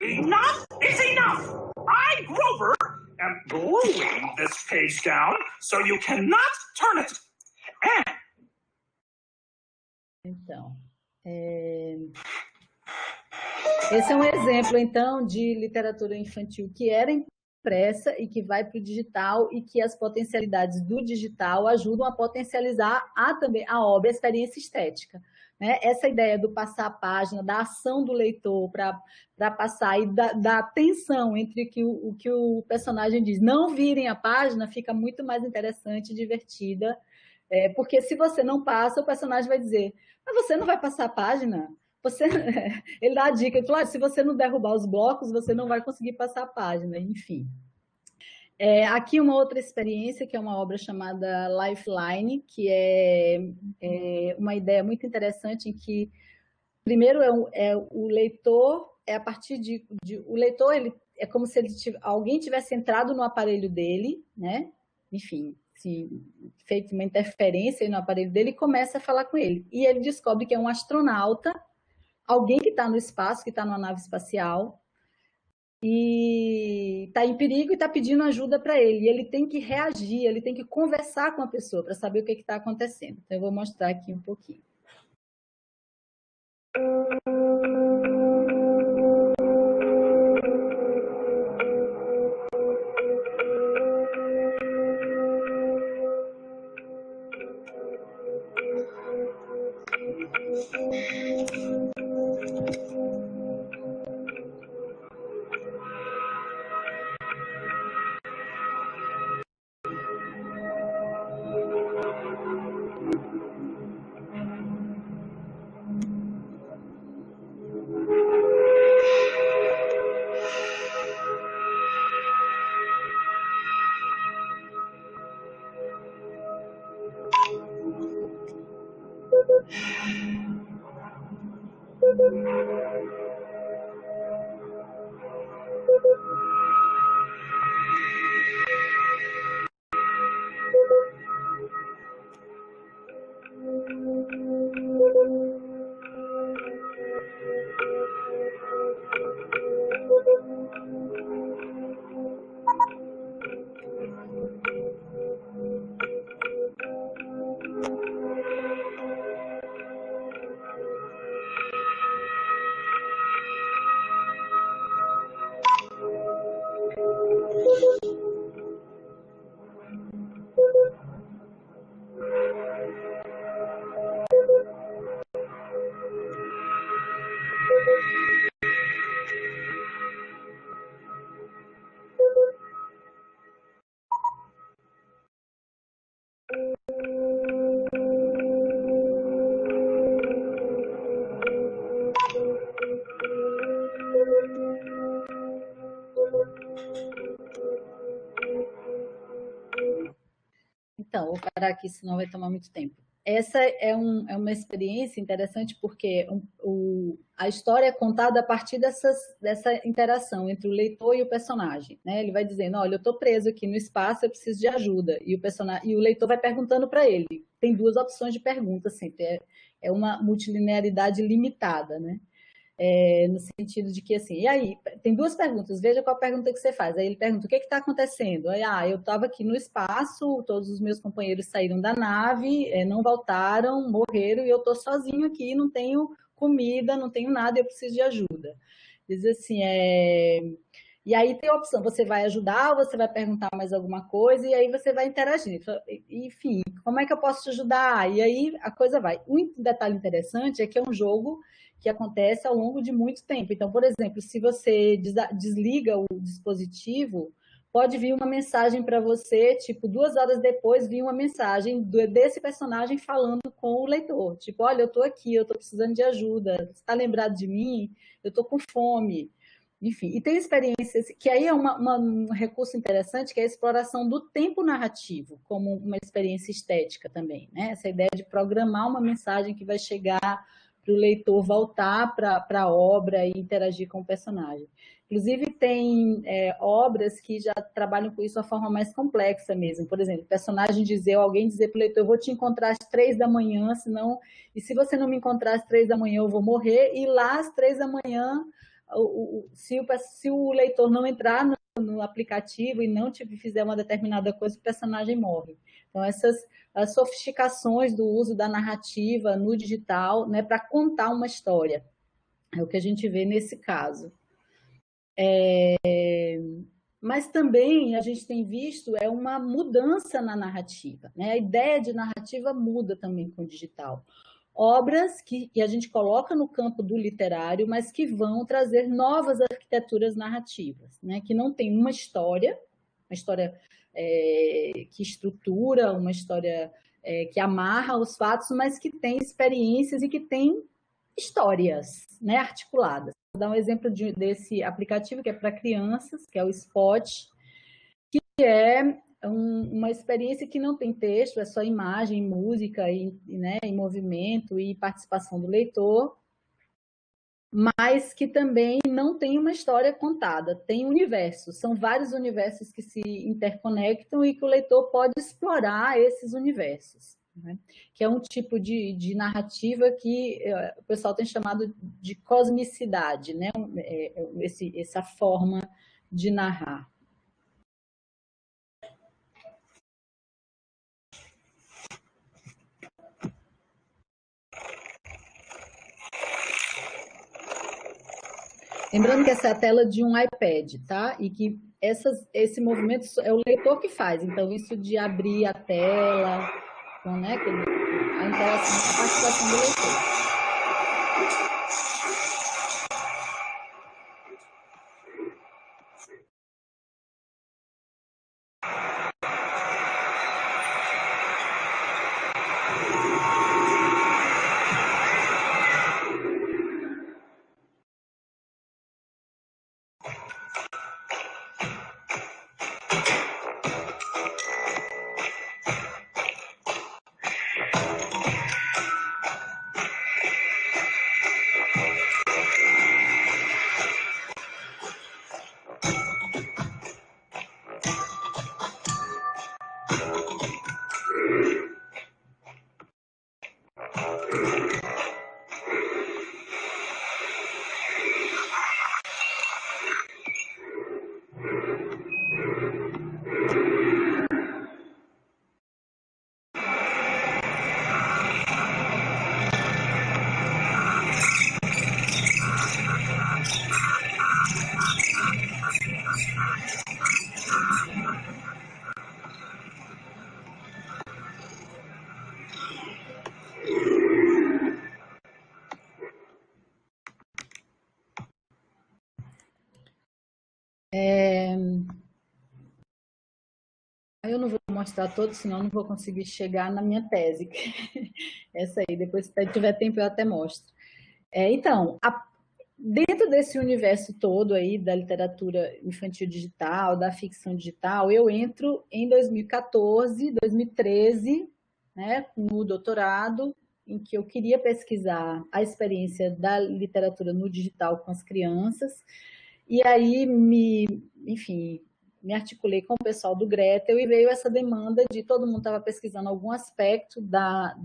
Enough is enough! I, Grover, am gluing this page down so you cannot turn it. And... Então... Esse é um exemplo, então, de literatura infantil que era impressa e que vai para o digital e que as potencialidades do digital ajudam a potencializar também a obra, a experiência estética. Né? Essa ideia do passar a página, da ação do leitor para passar e da tensão entre o que o personagem diz. Não virem a página fica muito mais interessante e divertida, porque se você não passa, o personagem vai dizer, mas você não vai passar a página? Ele dá a dica, claro, se você não derrubar os blocos, você não vai conseguir passar a página, enfim. Aqui uma outra experiência, que é uma obra chamada Lifeline, que é uma ideia muito interessante em que, primeiro, o leitor, a partir o leitor, ele é como se alguém tivesse entrado no aparelho dele, né? Enfim, feito uma interferência no aparelho dele e começa a falar com ele. E ele descobre que é um astronauta, alguém que está no espaço, que está numa nave espacial, e está em perigo e está pedindo ajuda para ele. E ele tem que reagir, ele tem que conversar com a pessoa para saber o que está acontecendo. Então, eu vou mostrar aqui um pouquinho. Então, vou parar aqui, senão vai tomar muito tempo. Essa é uma experiência interessante porque a história é contada a partir dessa interação entre o leitor e o personagem, né? Ele vai dizendo, olha, eu estou preso aqui no espaço, eu preciso de ajuda. E o leitor vai perguntando para ele. Tem duas opções de pergunta sempre, é uma multilinearidade limitada, né? No sentido de que, assim, e aí, tem duas perguntas, veja qual a pergunta que você faz. Aí ele pergunta, o que está acontecendo? Aí, eu estava aqui no espaço, todos os meus companheiros saíram da nave, não voltaram, morreram, e eu estou sozinho aqui, não tenho comida, não tenho nada, eu preciso de ajuda. Diz assim, E aí tem a opção, você vai ajudar ou você vai perguntar mais alguma coisa, e aí você vai interagir. Enfim, como é que eu posso te ajudar? E aí a coisa vai. Um detalhe interessante é que é um jogo que acontece ao longo de muito tempo. Então, por exemplo, se você desliga o dispositivo, pode vir uma mensagem para você, tipo, 2 horas depois, vir uma mensagem desse personagem falando com o leitor. Tipo, olha, eu estou aqui, eu estou precisando de ajuda, você está lembrado de mim? Eu estou com fome. Enfim, e tem experiências, que aí é um recurso interessante, que é a exploração do tempo narrativo, como uma experiência estética também, né? Essa ideia de programar uma mensagem que vai chegar para o leitor voltar para a obra e interagir com o personagem. Inclusive, tem obras que já trabalham com isso de uma forma mais complexa mesmo. Por exemplo, o personagem alguém dizer para o leitor, eu vou te encontrar às 3 da manhã, senão, e se você não me encontrar às 3 da manhã, eu vou morrer, e lá às 3 da manhã, se o leitor não entrar no aplicativo e não fizer uma determinada coisa, o personagem morre. Então, as sofisticações do uso da narrativa no digital, né, para contar uma história. É o que a gente vê nesse caso. Mas também a gente tem visto uma mudança na narrativa, né? A ideia de narrativa muda também com o digital. Obras que a gente coloca no campo do literário, mas que vão trazer novas arquiteturas narrativas, né? Que não tem uma história que estrutura, uma história que amarra os fatos, mas que tem experiências e que tem histórias, né, articuladas. Vou dar um exemplo desse aplicativo que é para crianças, que é o Spot, que é uma experiência que não tem texto, é só imagem, música, né, em movimento e participação do leitor, mas que também não tem uma história contada, tem universos, são vários universos que se interconectam e que o leitor pode explorar esses universos, né? Que é um tipo de narrativa que o pessoal tem chamado de cosmicidade, né? Essa forma de narrar. Lembrando que essa é a tela de um iPad, tá? E que esse movimento é o leitor que faz. Então, isso de abrir a tela, então, né, a interação, a participação do leitor. Eu não vou mostrar todos, senão não vou conseguir chegar na minha tese. Essa aí, depois, se tiver tempo, eu até mostro. Então, dentro desse universo todo aí da literatura infantil digital, da ficção digital, eu entro em 2014, 2013, né, no doutorado, em que eu queria pesquisar a experiência da literatura no digital com as crianças. E aí, enfim, me articulei com o pessoal do Gretel e veio essa demanda de todo mundo estava pesquisando algum aspecto da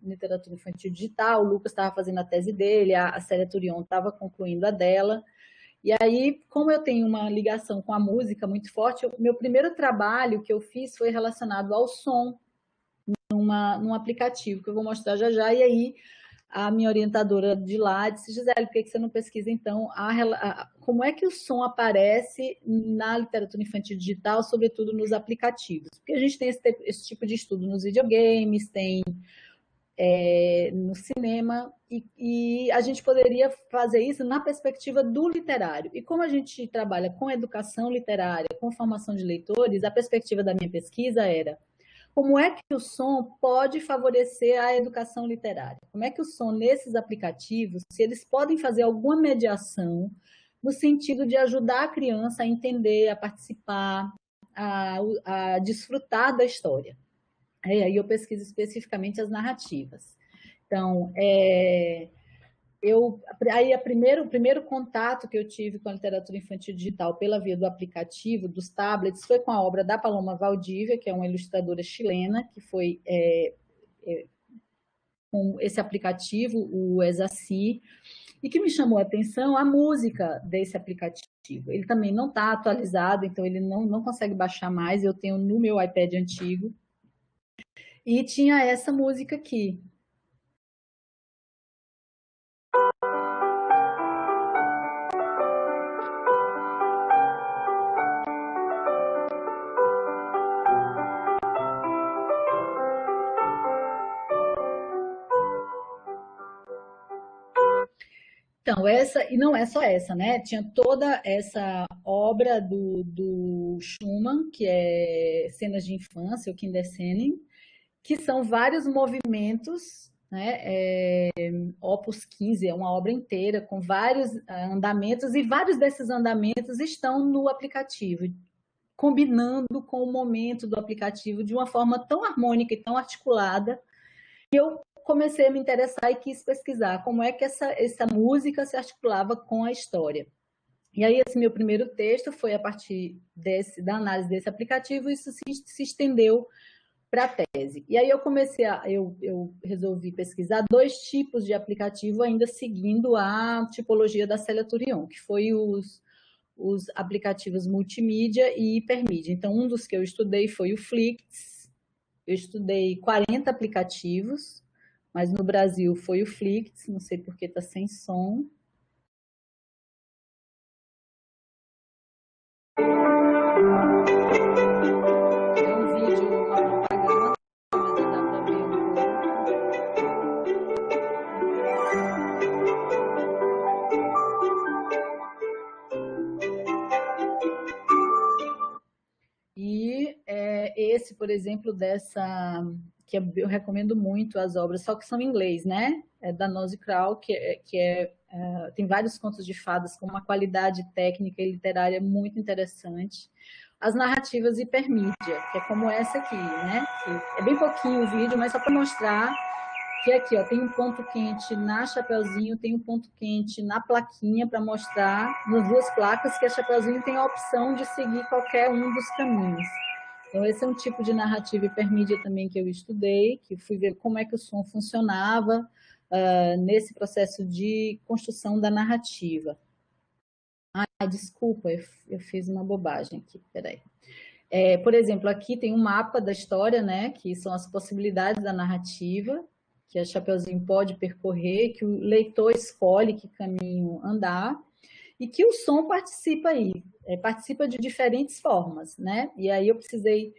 literatura infantil digital, o Lucas estava fazendo a tese dele, a Célia Turion estava concluindo a dela. E aí, como eu tenho uma ligação com a música muito forte, o meu primeiro trabalho que eu fiz foi relacionado ao som, num aplicativo que eu vou mostrar já já, e aí a minha orientadora de lá disse: Gisele, por que você não pesquisa, então, como é que o som aparece na literatura infantil digital, sobretudo nos aplicativos? Porque a gente tem esse tipo de estudo nos videogames, tem no cinema, e a gente poderia fazer isso na perspectiva do literário. E como a gente trabalha com educação literária, com formação de leitores, a perspectiva da minha pesquisa era: como é que o som pode favorecer a educação literária? Como é que o som nesses aplicativos, se eles podem fazer alguma mediação no sentido de ajudar a criança a entender, a participar, a desfrutar da história? Aí eu pesquiso especificamente as narrativas. Então, o primeiro contato que eu tive com a literatura infantil digital pela via do aplicativo, dos tablets, foi com a obra da Paloma Valdívia, que é uma ilustradora chilena, que foi com esse aplicativo, o Esaci, e que me chamou a atenção a música desse aplicativo. Ele também não está atualizado, então ele não consegue baixar mais, eu tenho no meu iPad antigo. E tinha essa música aqui. Então, e não é só essa, né? Tinha toda essa obra do Schumann, que é Cenas de Infância, o Kinderszenen, que são vários movimentos, né? Opus 15 é uma obra inteira, com vários andamentos, e vários desses andamentos estão no aplicativo, combinando com o momento do aplicativo de uma forma tão harmônica e tão articulada, que eu comecei a me interessar e quis pesquisar como é que essa música se articulava com a história. E aí, esse meu primeiro texto foi a partir da análise desse aplicativo, e isso se estendeu para a tese. E aí eu resolvi pesquisar dois tipos de aplicativo, ainda seguindo a tipologia da Célia Turion, que foi os aplicativos multimídia e hipermídia. Então, um dos que eu estudei foi o Flix. Eu estudei 40 aplicativos, mas no Brasil foi o Flix, não sei porque está sem som. esse, por exemplo, que eu recomendo muito as obras, só que são em inglês, né? É da Nosy Crowe, tem vários contos de fadas com uma qualidade técnica e literária muito interessante. As narrativas hipermídia, que é como essa aqui, né? Que é bem pouquinho o vídeo, mas só para mostrar que aqui, ó, tem um ponto quente na Chapeuzinho, tem um ponto quente na plaquinha para mostrar nas duas placas que a Chapeuzinho tem a opção de seguir qualquer um dos caminhos. Então, esse é um tipo de narrativa hipermídia também que eu estudei, que fui ver como é que o som funcionava nesse processo de construção da narrativa. Desculpa, eu fiz uma bobagem aqui, peraí. Por exemplo, aqui tem um mapa da história, né, que são as possibilidades da narrativa, que a Chapeuzinho pode percorrer, que o leitor escolhe que caminho andar, e que o som participa aí, participa de diferentes formas, né? E aí eu precisei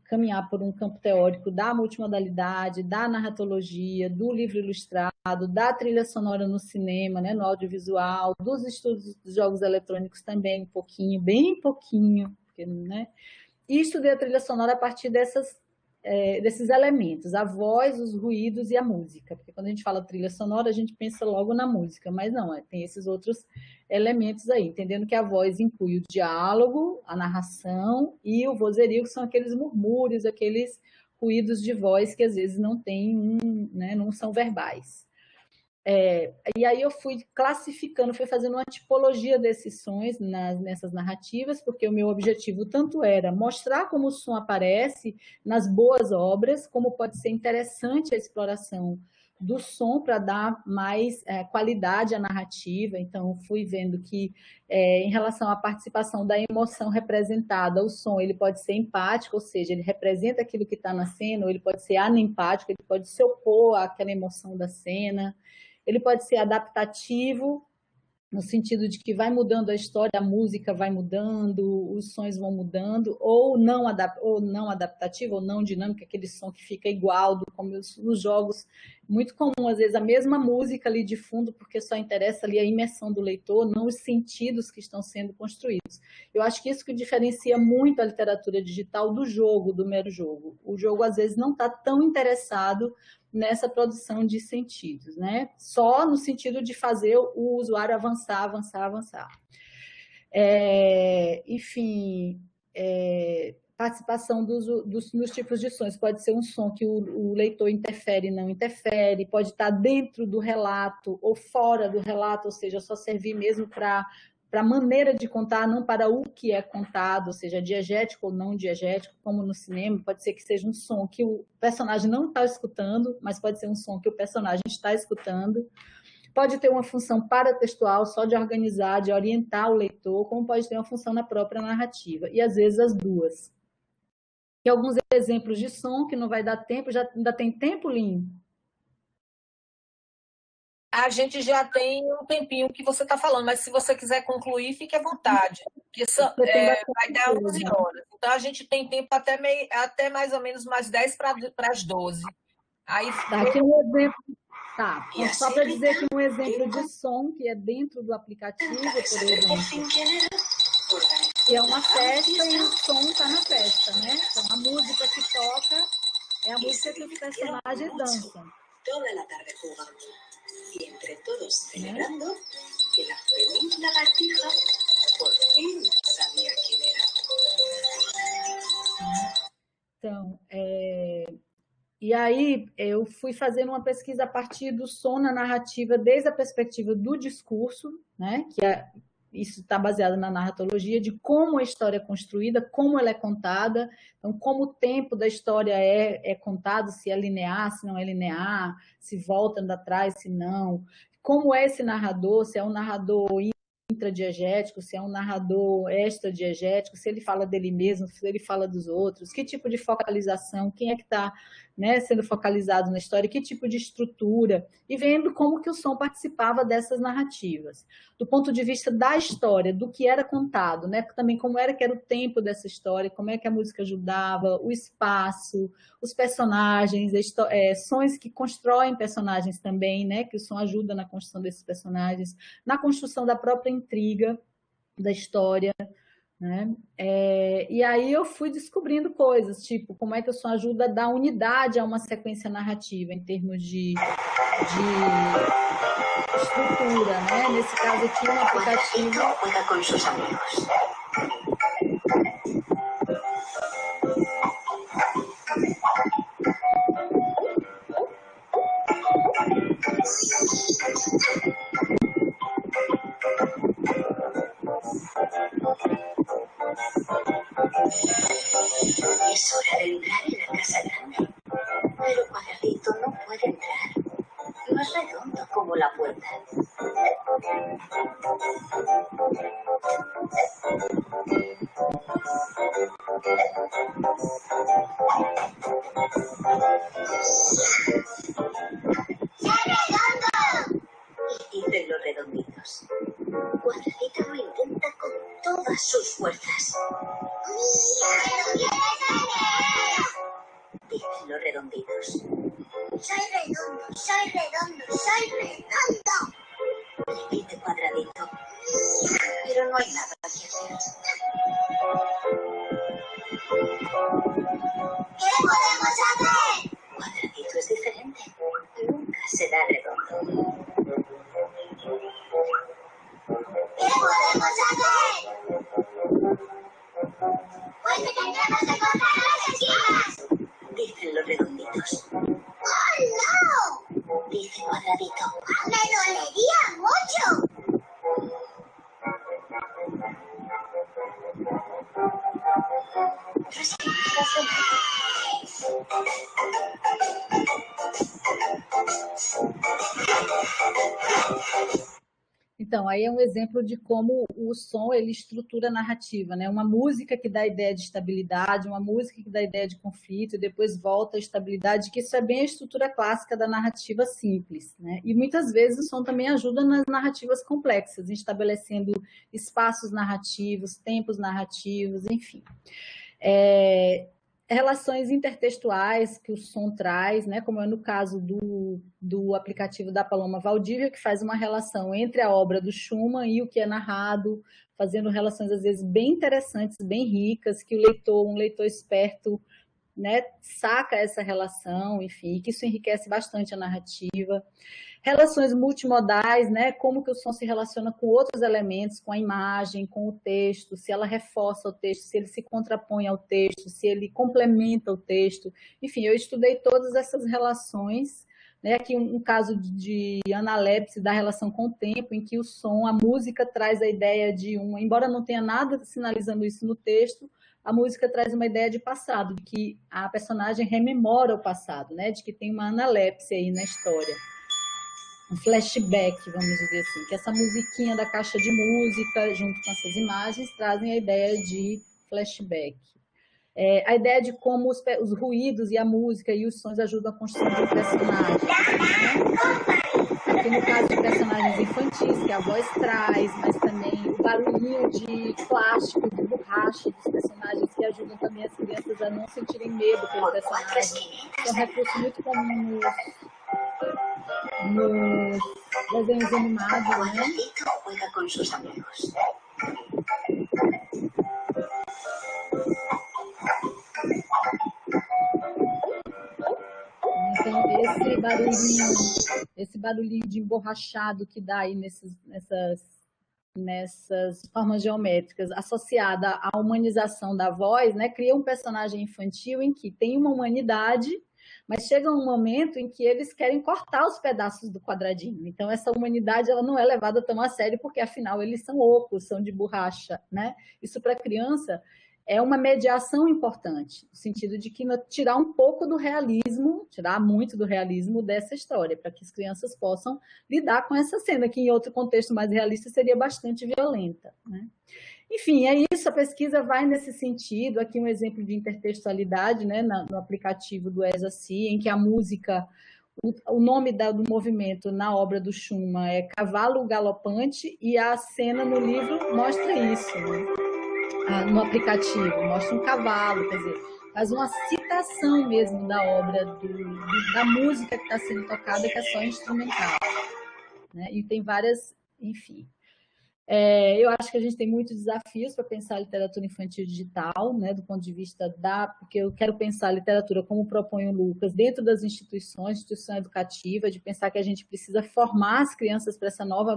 caminhar por um campo teórico da multimodalidade, da narratologia, do livro ilustrado, da trilha sonora no cinema, né, no audiovisual, dos estudos dos jogos eletrônicos também, um pouquinho, bem pouquinho, porque, né? E estudei a trilha sonora a partir desses elementos, a voz, os ruídos e a música, porque quando a gente fala trilha sonora, a gente pensa logo na música, mas não, tem esses outros elementos aí, entendendo que a voz inclui o diálogo, a narração e o vozerio, que são aqueles murmúrios, aqueles ruídos de voz que às vezes não né, não são verbais. E aí eu fui classificando, fui fazendo uma tipologia desses sons nessas narrativas, porque o meu objetivo tanto era mostrar como o som aparece nas boas obras, como pode ser interessante a exploração do som para dar mais qualidade à narrativa. Então, fui vendo que, em relação à participação da emoção representada, o som ele pode ser empático, ou seja, ele representa aquilo que está na cena, ou ele pode ser anempático, ele pode se opor àquela emoção da cena. Ele pode ser adaptativo, no sentido de que vai mudando a história, a música vai mudando, os sons vão mudando, ou não adaptativo, ou não dinâmico, aquele som que fica igual, como nos jogos, muito comum, às vezes, a mesma música ali de fundo, porque só interessa ali a imersão do leitor, não os sentidos que estão sendo construídos. Eu acho que isso que diferencia muito a literatura digital do jogo, do mero jogo. O jogo, às vezes, não está tão interessado nessa produção de sentidos, né? Só no sentido de fazer o usuário avançar. Enfim, participação dos tipos de sons. Pode ser um som que o leitor interfere e não interfere, pode estar dentro do relato ou fora do relato, ou seja, só servir mesmo para a maneira de contar, não para o que é contado, ou seja, diegético ou não diegético, como no cinema, pode ser que seja um som que o personagem não está escutando, mas pode ser um som que o personagem está escutando. Pode ter uma função paratextual, só de organizar, de orientar o leitor, como pode ter uma função na própria narrativa, e às vezes as duas. E alguns exemplos de som, que não vai dar tempo, ainda tem tempo, Lin? A gente já tem um tempinho que você está falando, mas se você quiser concluir, fique à vontade. Porque vai dar 11 horas. Então, a gente tem tempo até mais ou menos mais 10 para as 12. Aí, aqui um exemplo. Tá, só para dizer que um exemplo de som que é dentro do aplicativo, por exemplo, que é uma festa e o som está na festa, né? Então, a música que toca é a música que os personagens dançam. Toda la tarde jugando y entre todos celebrando que la feliz lagartija por fin sabía quién era. Então, e aí eu fui fazendo uma pesquisa a partir do som na narrativa, desde a perspectiva do discurso, né? Isso está baseado na narratologia, de como a história é construída, como ela é contada, então como o tempo da história é contado, se é linear, se não é linear, se volta, anda atrás, se não, como é esse narrador, se é um narrador intradiegético, se é um narrador extradiegético, se ele fala dele mesmo, se ele fala dos outros, que tipo de focalização, quem é que está, né, sendo focalizado na história, que tipo de estrutura, e vendo como que o som participava dessas narrativas. Do ponto de vista da história, do que era contado, né, também como era que era o tempo dessa história, como é que a música ajudava, o espaço, os personagens, sons que constroem personagens também, né, que o som ajuda na construção desses personagens, na construção da própria intriga da história, né? E aí eu fui descobrindo coisas, tipo, como é que o som ajuda a dar unidade a uma sequência narrativa, em termos de estrutura, né? Nesse caso eu tinha um aplicativo... Juega con sus amigos. Es hora de entrar en la casa grande. Pero Cuadradito no puede entrar. No es redondo como la puerta. Y dicen los redonditos. Cuadradito lo intenta con todas sus fuerzas. Dicen los redonditos. Soy redondo, soy redondo, soy redondo. Repite Cuadradito. Pero no hay nada que hacer. ¿Qué podemos hacer? Cuadradito es diferente. Nunca será redondo. ¿Qué podemos hacer? Pues que tendremos que cortar las esquinas. Dicen los redonditos. ¡Oh, no! Dice Cuadradito. ¡Me dolería mucho! Então, aí é um exemplo de como o som ele estrutura a narrativa, né? Uma música que dá a ideia de estabilidade, uma música que dá a ideia de conflito, e depois volta à estabilidade, que isso é bem a estrutura clássica da narrativa simples, né? E muitas vezes o som também ajuda nas narrativas complexas, estabelecendo espaços narrativos, tempos narrativos, enfim. Relações intertextuais que o som traz, né, como é no caso do aplicativo da Paloma Valdívia, que faz uma relação entre a obra do Schumann e o que é narrado, fazendo relações, às vezes, bem interessantes, bem ricas, que um leitor esperto, né, saca essa relação, enfim, que isso enriquece bastante a narrativa. Relações multimodais, né, como que o som se relaciona com outros elementos, com a imagem, com o texto, se ela reforça o texto, se ele se contrapõe ao texto, se ele complementa o texto. Enfim, eu estudei todas essas relações, né, aqui um caso de analepse da relação com o tempo, em que o som, a música traz a ideia de embora não tenha nada sinalizando isso no texto, a música traz uma ideia de passado, de que a personagem rememora o passado, né, de que tem uma analepse aí na história. Um flashback, vamos dizer assim, que essa musiquinha da caixa de música, junto com essas imagens, trazem a ideia de flashback. A ideia de como os ruídos e a música e os sons ajudam a construir um personagem. Né? Aqui no caso de personagens infantis, que a voz traz, mas também o barulhinho de plástico, de borracha dos personagens, que ajudam também as crianças a não sentirem medo pelo personagem. É um recurso muito comum nos desenhos animados, né? Cuadradito juega con sus amigos. Então, esse barulhinho de emborrachado que dá aí nessas formas geométricas, associada à humanização da voz, né, cria um personagem infantil em que tem uma humanidade, mas chega um momento em que eles querem cortar os pedaços do quadradinho. Então, essa humanidade ela não é levada tão a sério, porque, afinal, eles são ocos, são de borracha, né? Isso, para a criança, é uma mediação importante, no sentido de que tirar um pouco do realismo, tirar muito do realismo dessa história, para que as crianças possam lidar com essa cena, que em outro contexto mais realista seria bastante violenta, né? Enfim, é isso, a pesquisa vai nesse sentido. Aqui um exemplo de intertextualidade, né, no aplicativo do ESACI, em que a música, o nome do movimento na obra do Schumann é Cavalo Galopante, e a cena no livro mostra isso, né? No aplicativo, mostra um cavalo, quer dizer, faz uma citação mesmo da obra, da música que está sendo tocada, que é só instrumental, né? E tem várias, enfim. Eu acho que a gente tem muitos desafios para pensar a literatura infantil digital, né, do ponto de vista porque eu quero pensar a literatura, como propõe o Lucas, dentro das instituição educativa, de pensar que a gente precisa formar as crianças para essa nova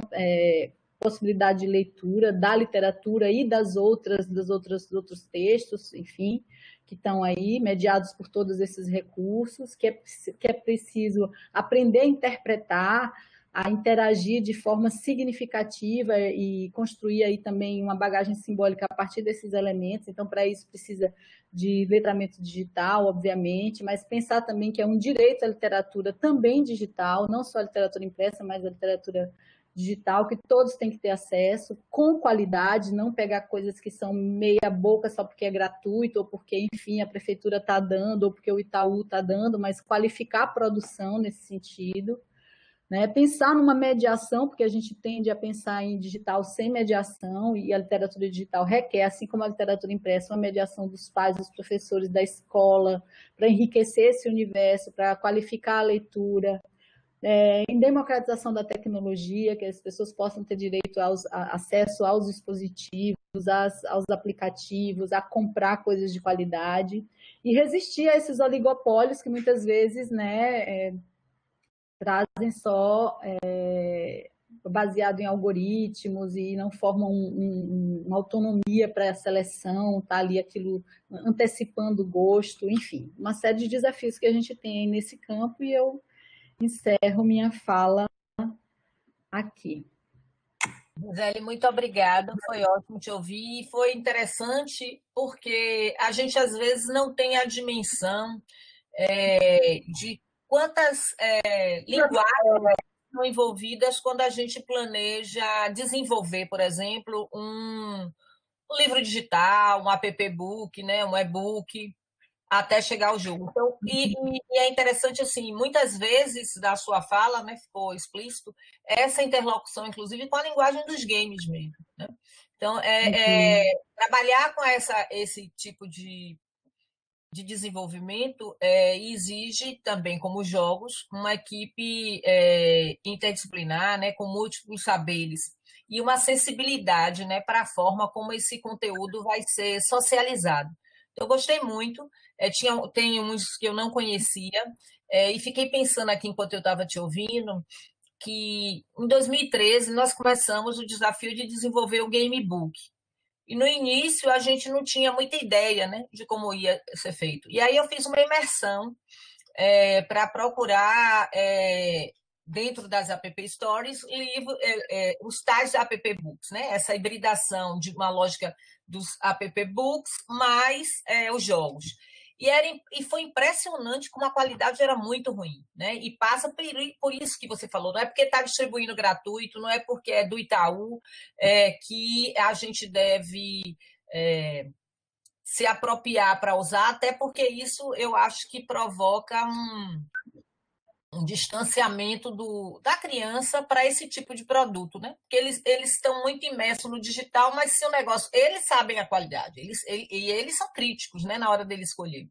possibilidade de leitura da literatura e dos outros textos, enfim, que estão aí, mediados por todos esses recursos, que é preciso aprender a interpretar, a interagir de forma significativa e construir aí também uma bagagem simbólica a partir desses elementos. Então, para isso precisa de letramento digital, obviamente, mas pensar também que é um direito à literatura também digital, não só a literatura impressa, mas a literatura digital, que todos têm que ter acesso, com qualidade, não pegar coisas que são meia boca só porque é gratuito, ou porque, enfim, a prefeitura está dando, ou porque o Itaú está dando, mas qualificar a produção nesse sentido. Né? Pensar numa mediação, porque a gente tende a pensar em digital sem mediação, e a literatura digital requer, assim como a literatura impressa, uma mediação dos pais, dos professores, da escola, para enriquecer esse universo, para qualificar a leitura, em democratização da tecnologia, que as pessoas possam ter direito acesso aos dispositivos, aos aplicativos, a comprar coisas de qualidade, e resistir a esses oligopólios que muitas vezes, né, trazem só baseado em algoritmos e não formam uma autonomia para a seleção, tá ali aquilo antecipando o gosto, enfim, uma série de desafios que a gente tem nesse campo, e eu encerro minha fala aqui. Gisele, muito obrigada, foi ótimo te ouvir, e foi interessante porque a gente às vezes não tem a dimensão de quantas linguagens estão envolvidas quando a gente planeja desenvolver, por exemplo, um livro digital, um app-book, né, um e-book, até chegar ao jogo. Então, e é interessante, assim, muitas vezes da sua fala, né, ficou explícito, essa interlocução, inclusive, com a linguagem dos games mesmo. Né? Então, trabalhar com esse tipo de desenvolvimento exige também, como jogos, uma equipe interdisciplinar, né, com múltiplos saberes e uma sensibilidade, né, para a forma como esse conteúdo vai ser socializado. Então, eu gostei muito, tem uns que eu não conhecia, e fiquei pensando aqui, enquanto eu estava te ouvindo, que em 2013 nós começamos o desafio de desenvolver o Gamebook. E no início a gente não tinha muita ideia, né, de como ia ser feito. E aí eu fiz uma imersão para procurar, dentro das App Stores, os tais App Books, né? Essa hibridação de uma lógica dos App Books mais os jogos. E foi impressionante como a qualidade era muito ruim, né? E passa por isso que você falou, não é porque está distribuindo gratuito, não é porque é do Itaú que a gente deve se apropriar para usar, até porque isso eu acho que provoca um distanciamento da criança para esse tipo de produto, né? Porque eles estão muito imersos no digital, mas se o negócio... Eles sabem a qualidade, e eles são críticos, né, na hora dele escolher.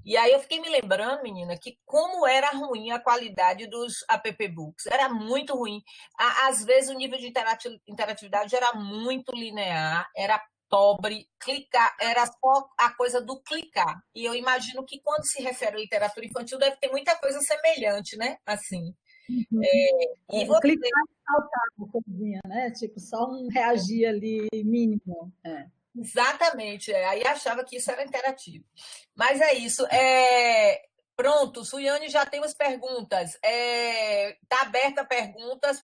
E aí eu fiquei me lembrando, menina, que como era ruim a qualidade dos app books. Era muito ruim. Às vezes o nível de interatividade era muito linear, era pobre, clicar, era só a coisa do clicar. E eu imagino que quando se refere à literatura infantil deve ter muita coisa semelhante, né? Assim. E você... Clicar e saltar, coisinha, né? Tipo, só um reagir ali mínimo. Exatamente. Aí achava que isso era interativo. Mas é isso. Pronto, Suiane já tem as perguntas. Está aberta a perguntas.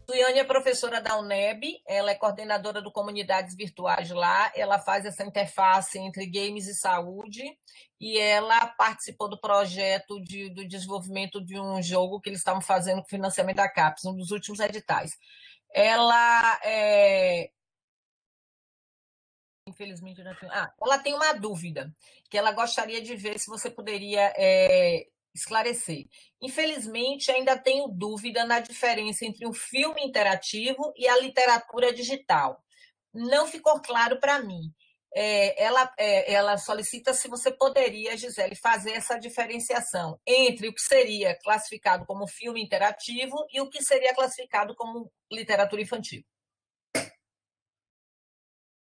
Suiane é professora da UNEB, ela é coordenadora do Comunidades Virtuais lá, ela faz essa interface entre games e saúde, e ela participou do projeto do desenvolvimento de um jogo que eles estavam fazendo com financiamento da CAPES, um dos últimos editais. Ela infelizmente não tem... ela tem uma dúvida, que ela gostaria de ver se você poderia esclarecer. Infelizmente, ainda tenho dúvida na diferença entre o filme interativo e a literatura digital. Não ficou claro para mim. ela solicita se você poderia, Gisele, fazer essa diferenciação entre o que seria classificado como filme interativo e o que seria classificado como literatura infantil.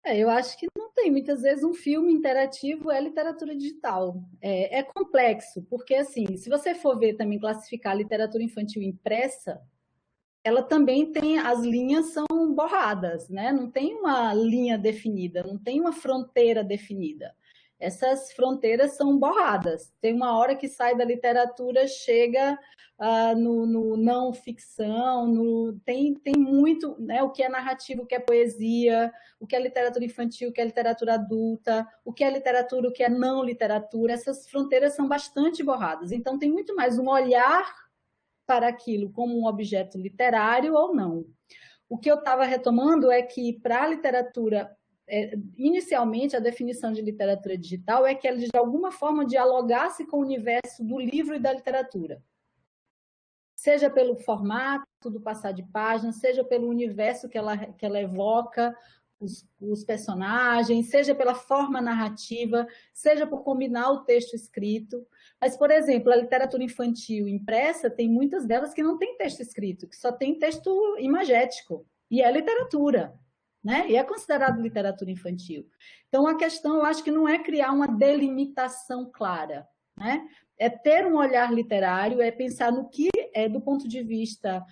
Eu acho que não tem. Muitas vezes um filme interativo é literatura digital. É complexo, porque assim, se você for ver também classificar a literatura infantil impressa, ela também tem, as linhas são borradas, né? Não tem uma linha definida, não tem uma fronteira definida. Essas fronteiras são borradas. Tem uma hora que sai da literatura, chega no não ficção, tem muito, né? O que é narrativo, o que é poesia, o que é literatura infantil, o que é literatura adulta, o que é literatura, o que é não literatura. Essas fronteiras são bastante borradas. Então, tem muito mais um olhar para aquilo como um objeto literário ou não. O que eu estava retomando é que, para a literatura, inicialmente, a definição de literatura digital é que ela, de alguma forma, dialogasse com o universo do livro e da literatura. Seja pelo formato do passar de página, seja pelo universo que ela evoca, os personagens, seja pela forma narrativa, seja por combinar o texto escrito. Mas, por exemplo, a literatura infantil impressa, tem muitas delas que não tem texto escrito, que só tem texto imagético, e é literatura, né? E é considerado literatura infantil. Então, a questão, eu acho que não é criar uma delimitação clara, né? É ter um olhar literário, é pensar no que, do ponto de vista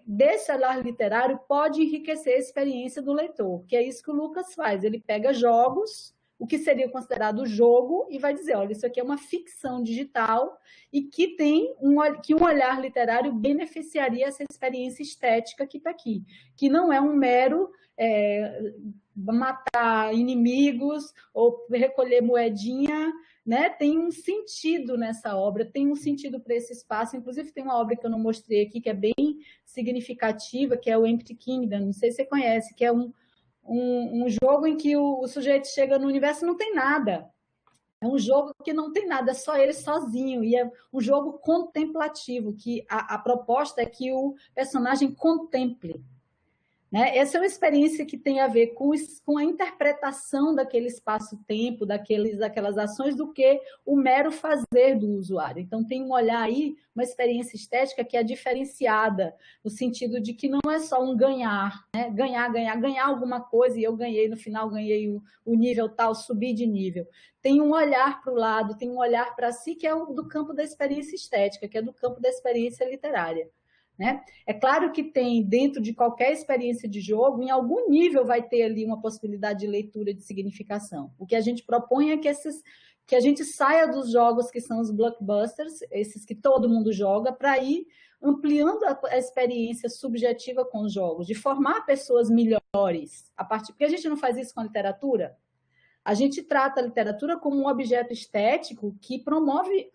desse olhar literário, pode enriquecer a experiência do leitor, que é isso que o Lucas faz. Ele pega jogos, o que seria considerado jogo, e vai dizer, olha, isso aqui é uma ficção digital e que tem que um olhar literário beneficiaria essa experiência estética que está aqui, que não é um mero matar inimigos ou recolher moedinha, né? Tem um sentido nessa obra, tem um sentido para esse espaço. Inclusive, tem uma obra que eu não mostrei aqui, que é bem significativa, que é o Empty Kingdom, não sei se você conhece, que é um jogo em que o sujeito chega no universo e não tem nada. É um jogo que não tem nada, é só ele sozinho. E é um jogo contemplativo, que a proposta é que o personagem contemple. Né? Essa é uma experiência que tem a ver com a interpretação daquele espaço-tempo, daquelas ações, do que o mero fazer do usuário. Então, tem um olhar aí, uma experiência estética que é diferenciada, no sentido de que não é só um ganhar, né? Ganhar alguma coisa, e eu ganhei, no final ganhei o nível tal, subi de nível. Tem um olhar para o lado, tem um olhar para si, que é do campo da experiência estética, que é do campo da experiência literária. Né? É claro que tem, dentro de qualquer experiência de jogo, em algum nível vai ter ali uma possibilidade de leitura de significação. O que a gente propõe é que a gente saia dos jogos que são os blockbusters, esses que todo mundo joga, para ir ampliando a experiência subjetiva com os jogos, de formar pessoas melhores, porque a gente não faz isso com a literatura. A gente trata a literatura como um objeto estético que promove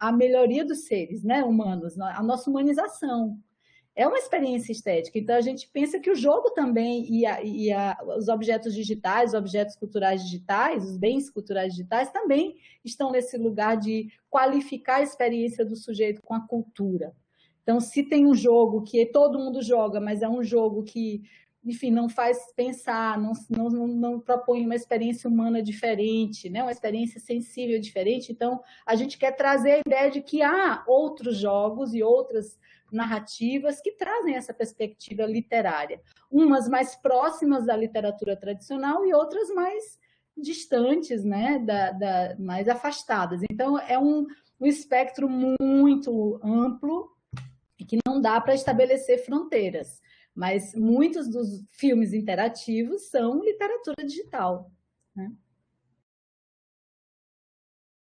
a melhoria dos seres, né, humanos, a nossa humanização. É uma experiência estética. Então, a gente pensa que o jogo também os objetos digitais, os objetos culturais digitais, os bens culturais digitais também estão nesse lugar de qualificar a experiência do sujeito com a cultura. Então, se tem um jogo que todo mundo joga, mas é um jogo que, enfim, não faz pensar, não propõe uma experiência humana diferente, né? Uma experiência sensível diferente. Então, a gente quer trazer a ideia de que há outros jogos e outras narrativas que trazem essa perspectiva literária. Umas mais próximas da literatura tradicional e outras mais distantes, né? Mais afastadas. Então, é um espectro muito amplo e que não dá para estabelecer fronteiras. Mas muitos dos filmes interativos são literatura digital. Né?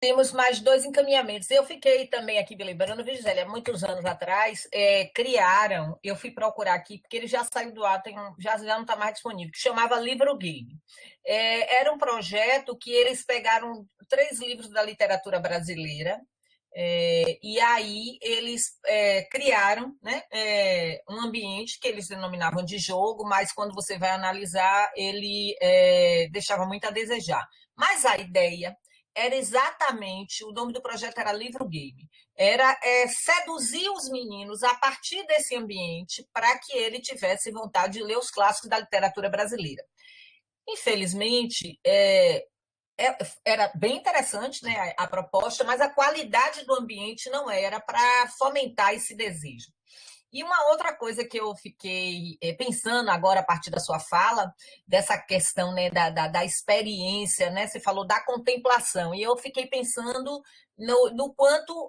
Temos mais 2 encaminhamentos. Eu fiquei também aqui me lembrando, Gisele, há muitos anos atrás, criaram, eu fui procurar aqui, porque ele já saiu do ar, já não está mais disponível, que chamava Livro Game. Era um projeto que eles pegaram 3 livros da literatura brasileira, e aí eles criaram, né, um ambiente que eles denominavam de jogo, mas quando você vai analisar, ele deixava muito a desejar. Mas a ideia era exatamente, o nome do projeto era Livro Game, era seduzir os meninos a partir desse ambiente para que ele tivesse vontade de ler os clássicos da literatura brasileira. Infelizmente, era bem interessante, né, a proposta, mas a qualidade do ambiente não era para fomentar esse desejo. E uma outra coisa que eu fiquei pensando agora, a partir da sua fala, dessa questão, né, da experiência, né? Você falou da contemplação, e eu fiquei pensando no quanto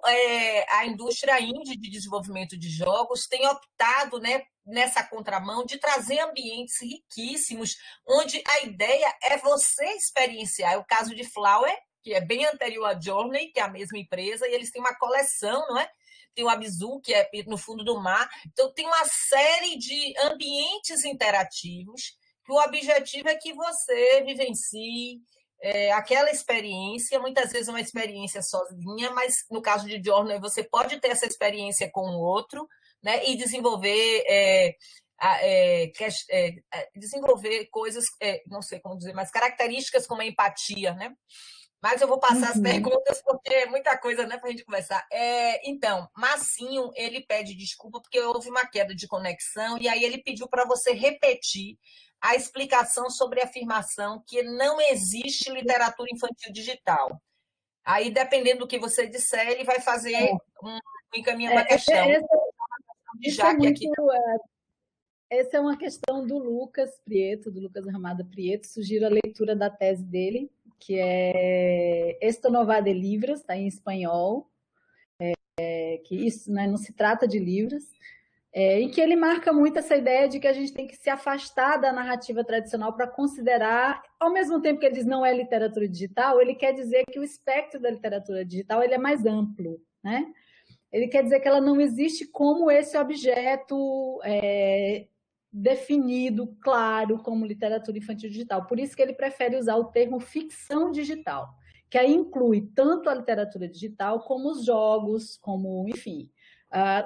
a indústria indie de desenvolvimento de jogos tem optado, né, nessa contramão de trazer ambientes riquíssimos, onde a ideia é você experienciar. É o caso de Flower, que é bem anterior à Journey, que é a mesma empresa, e eles têm uma coleção, não é? Tem o Abzu, que é no fundo do mar. Então, tem uma série de ambientes interativos que o objetivo é que você vivencie aquela experiência, muitas vezes uma experiência sozinha, mas no caso de Journey, você pode ter essa experiência com o outro, né, e desenvolver desenvolver coisas, não sei como dizer, mas características como a empatia, né? Mas eu vou passar as perguntas, porque é muita coisa, né, para a gente conversar. Então, Massinho, ele pede desculpa porque houve uma queda de conexão, e aí ele pediu para você repetir a explicação sobre a afirmação que não existe literatura infantil digital. Aí, dependendo do que você disser, ele vai fazer um encaminhamento da questão. Essa é uma questão do Lucas Prieto, do Lucas Ramada Prieto. Sugiro a leitura da tese dele, que é Esto no va de livros, está em espanhol, que isso, né, não se trata de livros, e que ele marca muito essa ideia de que a gente tem que se afastar da narrativa tradicional para considerar, ao mesmo tempo que ele diz não é literatura digital, ele quer dizer que o espectro da literatura digital ele é mais amplo, né? Ele quer dizer que ela não existe como esse objeto definido, claro, como literatura infantil digital. Por isso que ele prefere usar o termo ficção digital, que aí inclui tanto a literatura digital como os jogos, como, enfim,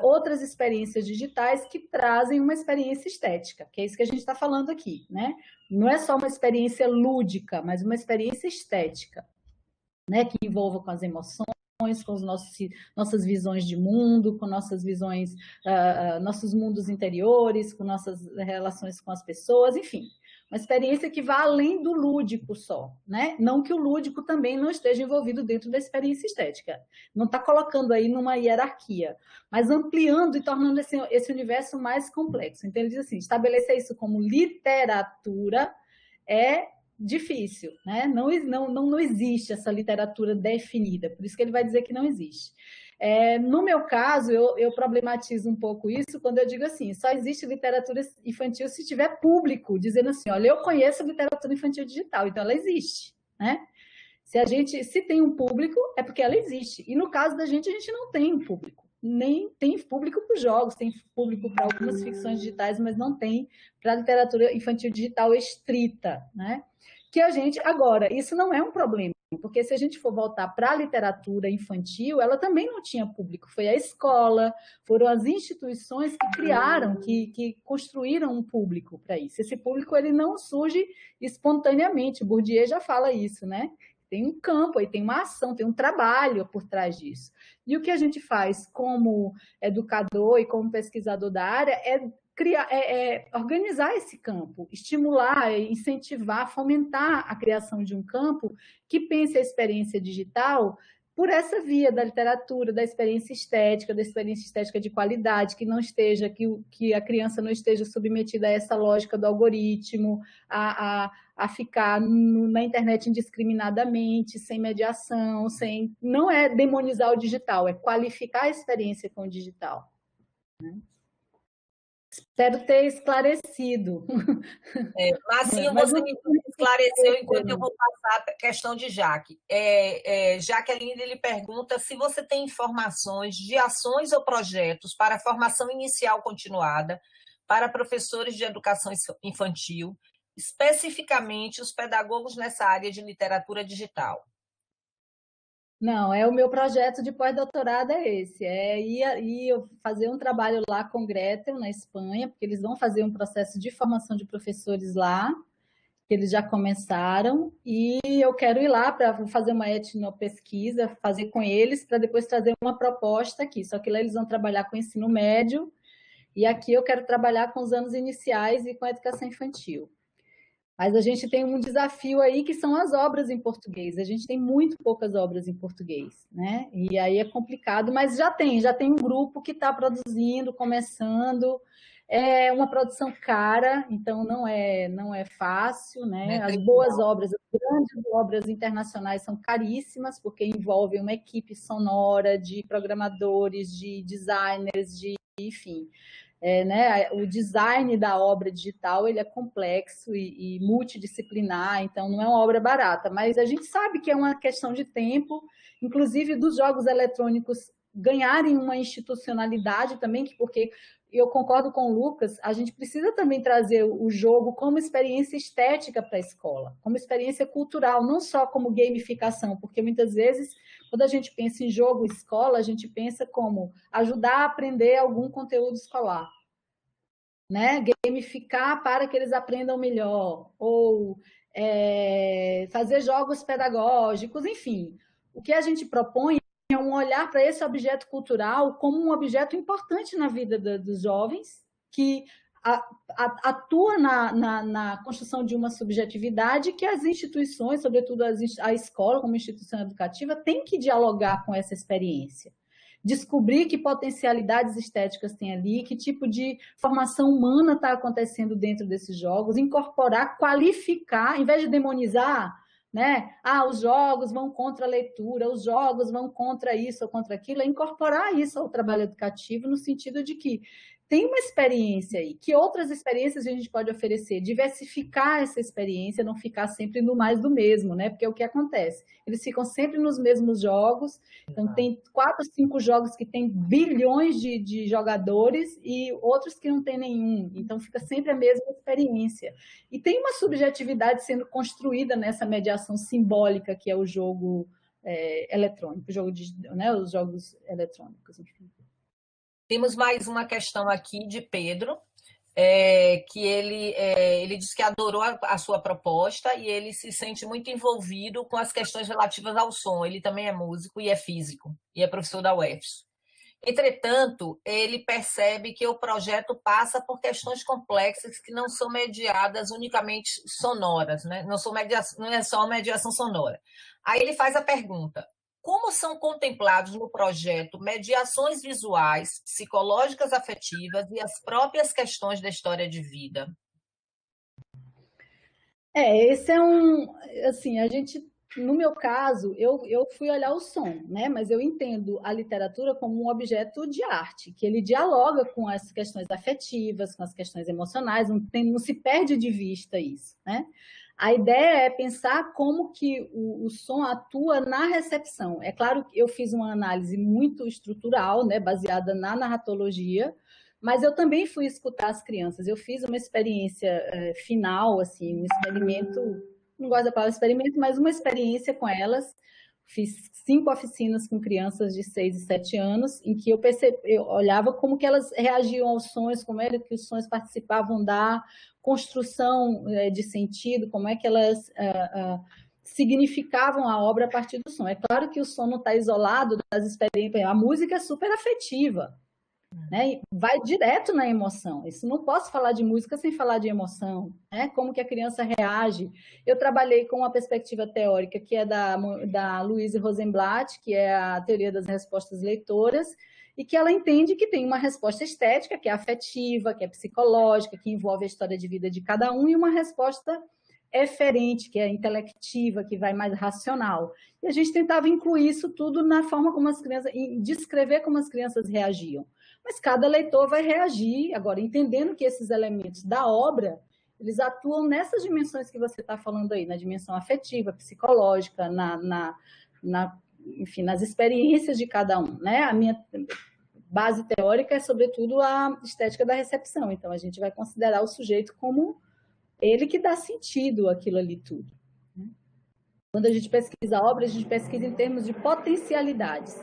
outras experiências digitais que trazem uma experiência estética, que é isso que a gente está falando aqui, né? Não é só uma experiência lúdica, mas uma experiência estética, né? Que envolva com as emoções, com os nossas visões de mundo, com nossas visões, nossos mundos interiores, com nossas relações com as pessoas, enfim. Uma experiência que vá além do lúdico só, né? Não que o lúdico também não esteja envolvido dentro da experiência estética. Não está colocando aí numa hierarquia, mas ampliando e tornando esse universo mais complexo. Então, ele diz assim, estabelecer isso como literatura é difícil, né? Não existe essa literatura definida, por isso que ele vai dizer que não existe. No meu caso, eu problematizo um pouco isso quando eu digo assim, só existe literatura infantil se tiver público, dizendo assim, olha, eu conheço literatura infantil digital, então ela existe, né? Se tem um público, é porque ela existe. E no caso da gente, a gente não tem um público. Nem tem público para os jogos, tem público para algumas ficções digitais, mas não tem para a literatura infantil digital estrita, né? Que a gente, agora, isso não é um problema, porque se a gente for voltar para a literatura infantil, ela também não tinha público, foi a escola, foram as instituições que criaram, que construíram um público para isso. Esse público ele não surge espontaneamente, Bourdieu já fala isso, né? Tem um campo, aí tem uma ação, tem um trabalho por trás disso. E o que a gente faz como educador e como pesquisador da área é organizar esse campo, estimular, incentivar, fomentar a criação de um campo que pense a experiência digital por essa via da literatura, da experiência estética de qualidade, que não esteja, que a criança não esteja submetida a essa lógica do algoritmo, a ficar na internet indiscriminadamente, sem mediação, não é demonizar o digital, é qualificar a experiência com o digital. Espero ter esclarecido. Massinho, você me esclareceu enquanto eu vou passar a questão de Jaque. Jaqueline ele pergunta se você tem informações de ações ou projetos para a formação inicial continuada para professores de educação infantil, especificamente os pedagogos nessa área de literatura digital. Não, o meu projeto de pós-doutorado é esse, ir fazer um trabalho lá com Gretel, na Espanha, porque eles vão fazer um processo de formação de professores lá, que eles já começaram, e eu quero ir lá para fazer uma etnopesquisa, fazer com eles, para depois trazer uma proposta aqui, só que lá eles vão trabalhar com ensino médio, e aqui eu quero trabalhar com os anos iniciais e com a educação infantil. Mas a gente tem um desafio aí que são as obras em português. A gente tem muito poucas obras em português, né? E aí é complicado, mas já tem um grupo que está produzindo, começando. É uma produção cara, então não é fácil, né? As boas obras, as grandes obras internacionais são caríssimas, porque envolvem uma equipe sonora de programadores, de designers, enfim. Né, o design da obra digital ele é complexo e multidisciplinar, então não é uma obra barata, mas a gente sabe que é uma questão de tempo, inclusive dos jogos eletrônicos ganharem uma institucionalidade também, porque eu concordo com o Lucas, a gente precisa também trazer o jogo como experiência estética para a escola, como experiência cultural, não só como gamificação, porque muitas vezes, quando a gente pensa em jogo escola, a gente pensa como ajudar a aprender algum conteúdo escolar, né? Gamificar para que eles aprendam melhor, ou fazer jogos pedagógicos, enfim. O que a gente propõe é um olhar para esse objeto cultural como um objeto importante na vida dos jovens, que atua na construção de uma subjetividade que as instituições, sobretudo a escola como instituição educativa, tem que dialogar com essa experiência. Descobrir que potencialidades estéticas tem ali, que tipo de formação humana está acontecendo dentro desses jogos, incorporar, qualificar, em vez de demonizar, né? Os jogos vão contra a leitura, os jogos vão contra isso ou contra aquilo, é incorporar isso ao trabalho educativo no sentido de que tem uma experiência aí, que outras experiências a gente pode oferecer, diversificar essa experiência, não ficar sempre no mais do mesmo, né? Porque é o que acontece. Eles ficam sempre nos mesmos jogos, então tem 4, 5 jogos que tem bilhões de jogadores e outros que não tem nenhum, então fica sempre a mesma experiência. E tem uma subjetividade sendo construída nessa mediação simbólica que é o jogo eletrônico, né? Os jogos eletrônicos, enfim. Temos mais uma questão aqui de Pedro, que ele disse que adorou a sua proposta e ele se sente muito envolvido com as questões relativas ao som. Ele também é músico e é físico, e é professor da UFS. Entretanto, ele percebe que o projeto passa por questões complexas que não são mediadas unicamente sonoras, né? Não é só mediação sonora. Aí ele faz a pergunta: como são contemplados no projeto mediações visuais, psicológicas, afetivas e as próprias questões da história de vida? Esse é assim, a gente, no meu caso, eu fui olhar o som, né? Mas eu entendo a literatura como um objeto de arte, que ele dialoga com as questões afetivas, com as questões emocionais, não se perde de vista isso, né? A ideia é pensar como que o som atua na recepção. É claro que eu fiz uma análise muito estrutural, né, baseada na narratologia, mas eu também fui escutar as crianças. Eu fiz uma experiência final, assim, um experimento, não gosto da palavra experimento, mas uma experiência com elas. Fiz 5 oficinas com crianças de 6 e 7 anos, em que eu olhava como que elas reagiam aos sons, como era que os sons participavam da construção de sentido, como é que elas significavam a obra a partir do som. É claro que o som não está isolado das experiências, a música é super afetiva, né? E vai direto na emoção. Isso não posso falar de música sem falar de emoção, né? Como que a criança reage. Eu trabalhei com uma perspectiva teórica que é da Louise Rosenblatt, que é a teoria das respostas leitoras, e que ela entende que tem uma resposta estética, que é afetiva, que é psicológica, que envolve a história de vida de cada um, e uma resposta eferente, que é intelectiva, que vai mais racional. E a gente tentava incluir isso tudo na forma como as crianças, descrever como as crianças reagiam. Mas cada leitor vai reagir, agora, entendendo que esses elementos da obra, eles atuam nessas dimensões que você está falando aí, na dimensão afetiva, psicológica, enfim, nas experiências de cada um, né? A minha base teórica é, sobretudo, a estética da recepção. Então, a gente vai considerar o sujeito como ele que dá sentido àquilo ali tudo. Quando a gente pesquisa a obra, a gente pesquisa em termos de potencialidades.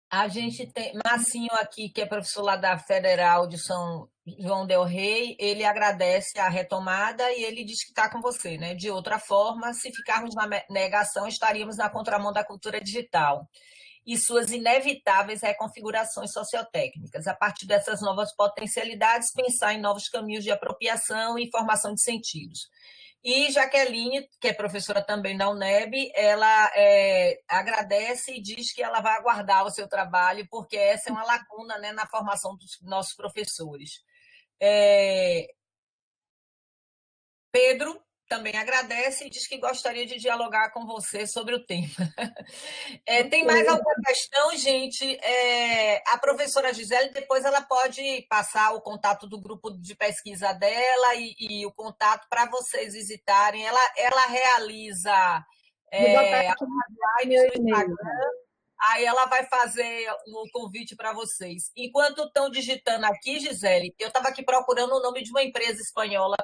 A gente tem Massinho aqui, que é professor lá da Federal de São João del Rei, ele agradece a retomada e ele diz que está com você, né? De outra forma, se ficarmos na negação, estaríamos na contramão da cultura digital. e suas inevitáveis reconfigurações sociotécnicas. A partir dessas novas potencialidades, pensar em novos caminhos de apropriação e formação de sentidos. E Jaqueline, que é professora também da UNEB, ela agradece e diz que ela vai aguardar o seu trabalho, porque essa é uma lacuna, né, na formação dos nossos professores. Pedro também agradece e diz que gostaria de dialogar com você sobre o tema. Tem mais alguma questão, gente? A professora Gisele, depois ela pode passar o contato do grupo de pesquisa dela e o contato para vocês visitarem. Ela realiza lives no Instagram, aí ela vai fazer um convite para vocês. Enquanto estão digitando aqui, Gisele, eu estava aqui procurando o nome de uma empresa espanhola,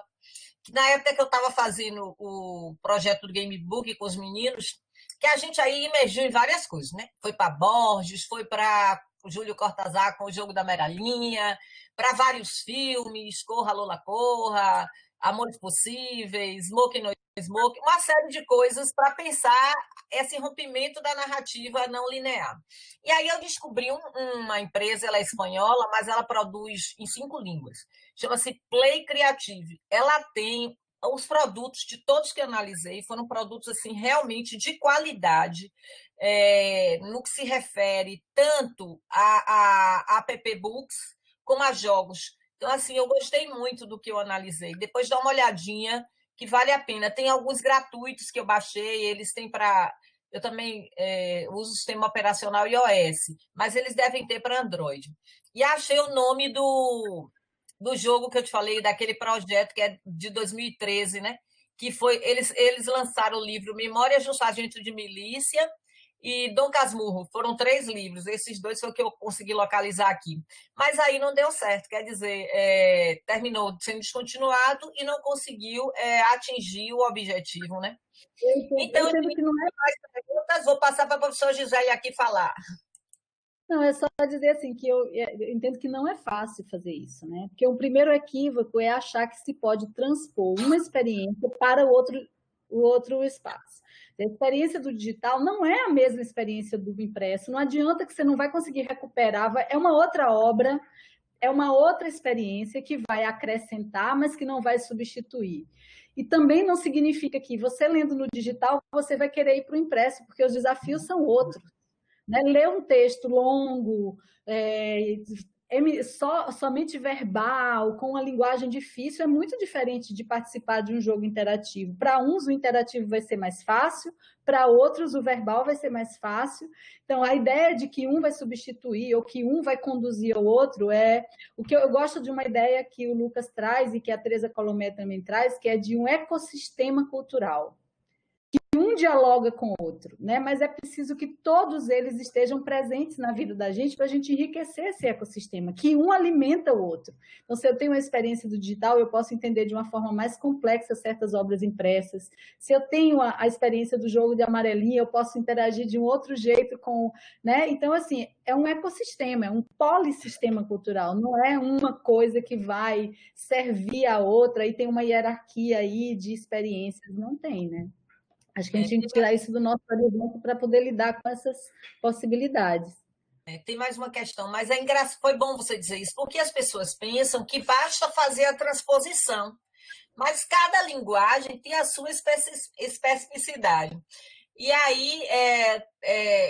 que na época que eu estava fazendo o projeto do Gamebook com os meninos, que a gente aí emergiu em várias coisas, né? Foi para Borges, foi para o Júlio Cortázar com o Jogo da Meralinha, para vários filmes, Corra, Lola, Corra, Amores Possíveis, Smoke No Smoke, uma série de coisas para pensar esse rompimento da narrativa não linear. E aí eu descobri uma empresa, ela é espanhola, mas ela produz em 5 línguas. Chama-se Play Creative. Ela tem os produtos de todos que eu analisei, foram produtos assim realmente de qualidade, no que se refere tanto a app books como a jogos. Então, assim, eu gostei muito do que eu analisei. Depois dá uma olhadinha, que vale a pena. Tem alguns gratuitos que eu baixei, eles têm para... Eu também uso o sistema operacional iOS, mas eles devem ter para Android. E achei o nome do jogo que eu te falei, daquele projeto que é de 2013, né? Que foi... Eles lançaram o livro Memórias de um Sargento de Milícia e Dom Casmurro. Foram 3 livros. Esses 2 foi o que eu consegui localizar aqui. Mas aí não deu certo, quer dizer, terminou sendo descontinuado e não conseguiu atingir o objetivo, né? Então, eu tenho que não é mais perguntas, vou passar para a professora Gisele aqui falar. Não, é só dizer assim, que eu entendo que não é fácil fazer isso, né? Porque o primeiro equívoco é achar que se pode transpor uma experiência para o outro espaço. A experiência do digital não é a mesma experiência do impresso, não adianta que você não vai conseguir recuperar, é uma outra obra, é uma outra experiência que vai acrescentar, mas que não vai substituir. E também não significa que você lendo no digital, você vai querer ir para o impresso, porque os desafios são outros. Né? Ler um texto longo, somente verbal, com uma linguagem difícil, é muito diferente de participar de um jogo interativo. Para uns, o interativo vai ser mais fácil, para outros, o verbal vai ser mais fácil. Então, a ideia de que um vai substituir ou que um vai conduzir ao outro o que eu gosto de uma ideia que o Lucas traz e que a Teresa Colomé também traz, que é de um ecossistema cultural. Um dialoga com o outro, né? Mas é preciso que todos eles estejam presentes na vida da gente para a gente enriquecer esse ecossistema, que um alimenta o outro. Então, se eu tenho uma experiência do digital, eu posso entender de uma forma mais complexa certas obras impressas. Se eu tenho a experiência do jogo de amarelinha, eu posso interagir de um outro jeito com... né? Então, assim, é um ecossistema, é um polissistema cultural, não é uma coisa que vai servir a outra e tem uma hierarquia aí de experiências, não tem, né? Acho que a gente tem que tirar isso do nosso horizonte para poder lidar com essas possibilidades. Tem mais uma questão, mas foi bom você dizer isso, porque as pessoas pensam que basta fazer a transposição, mas cada linguagem tem a sua especificidade. E aí,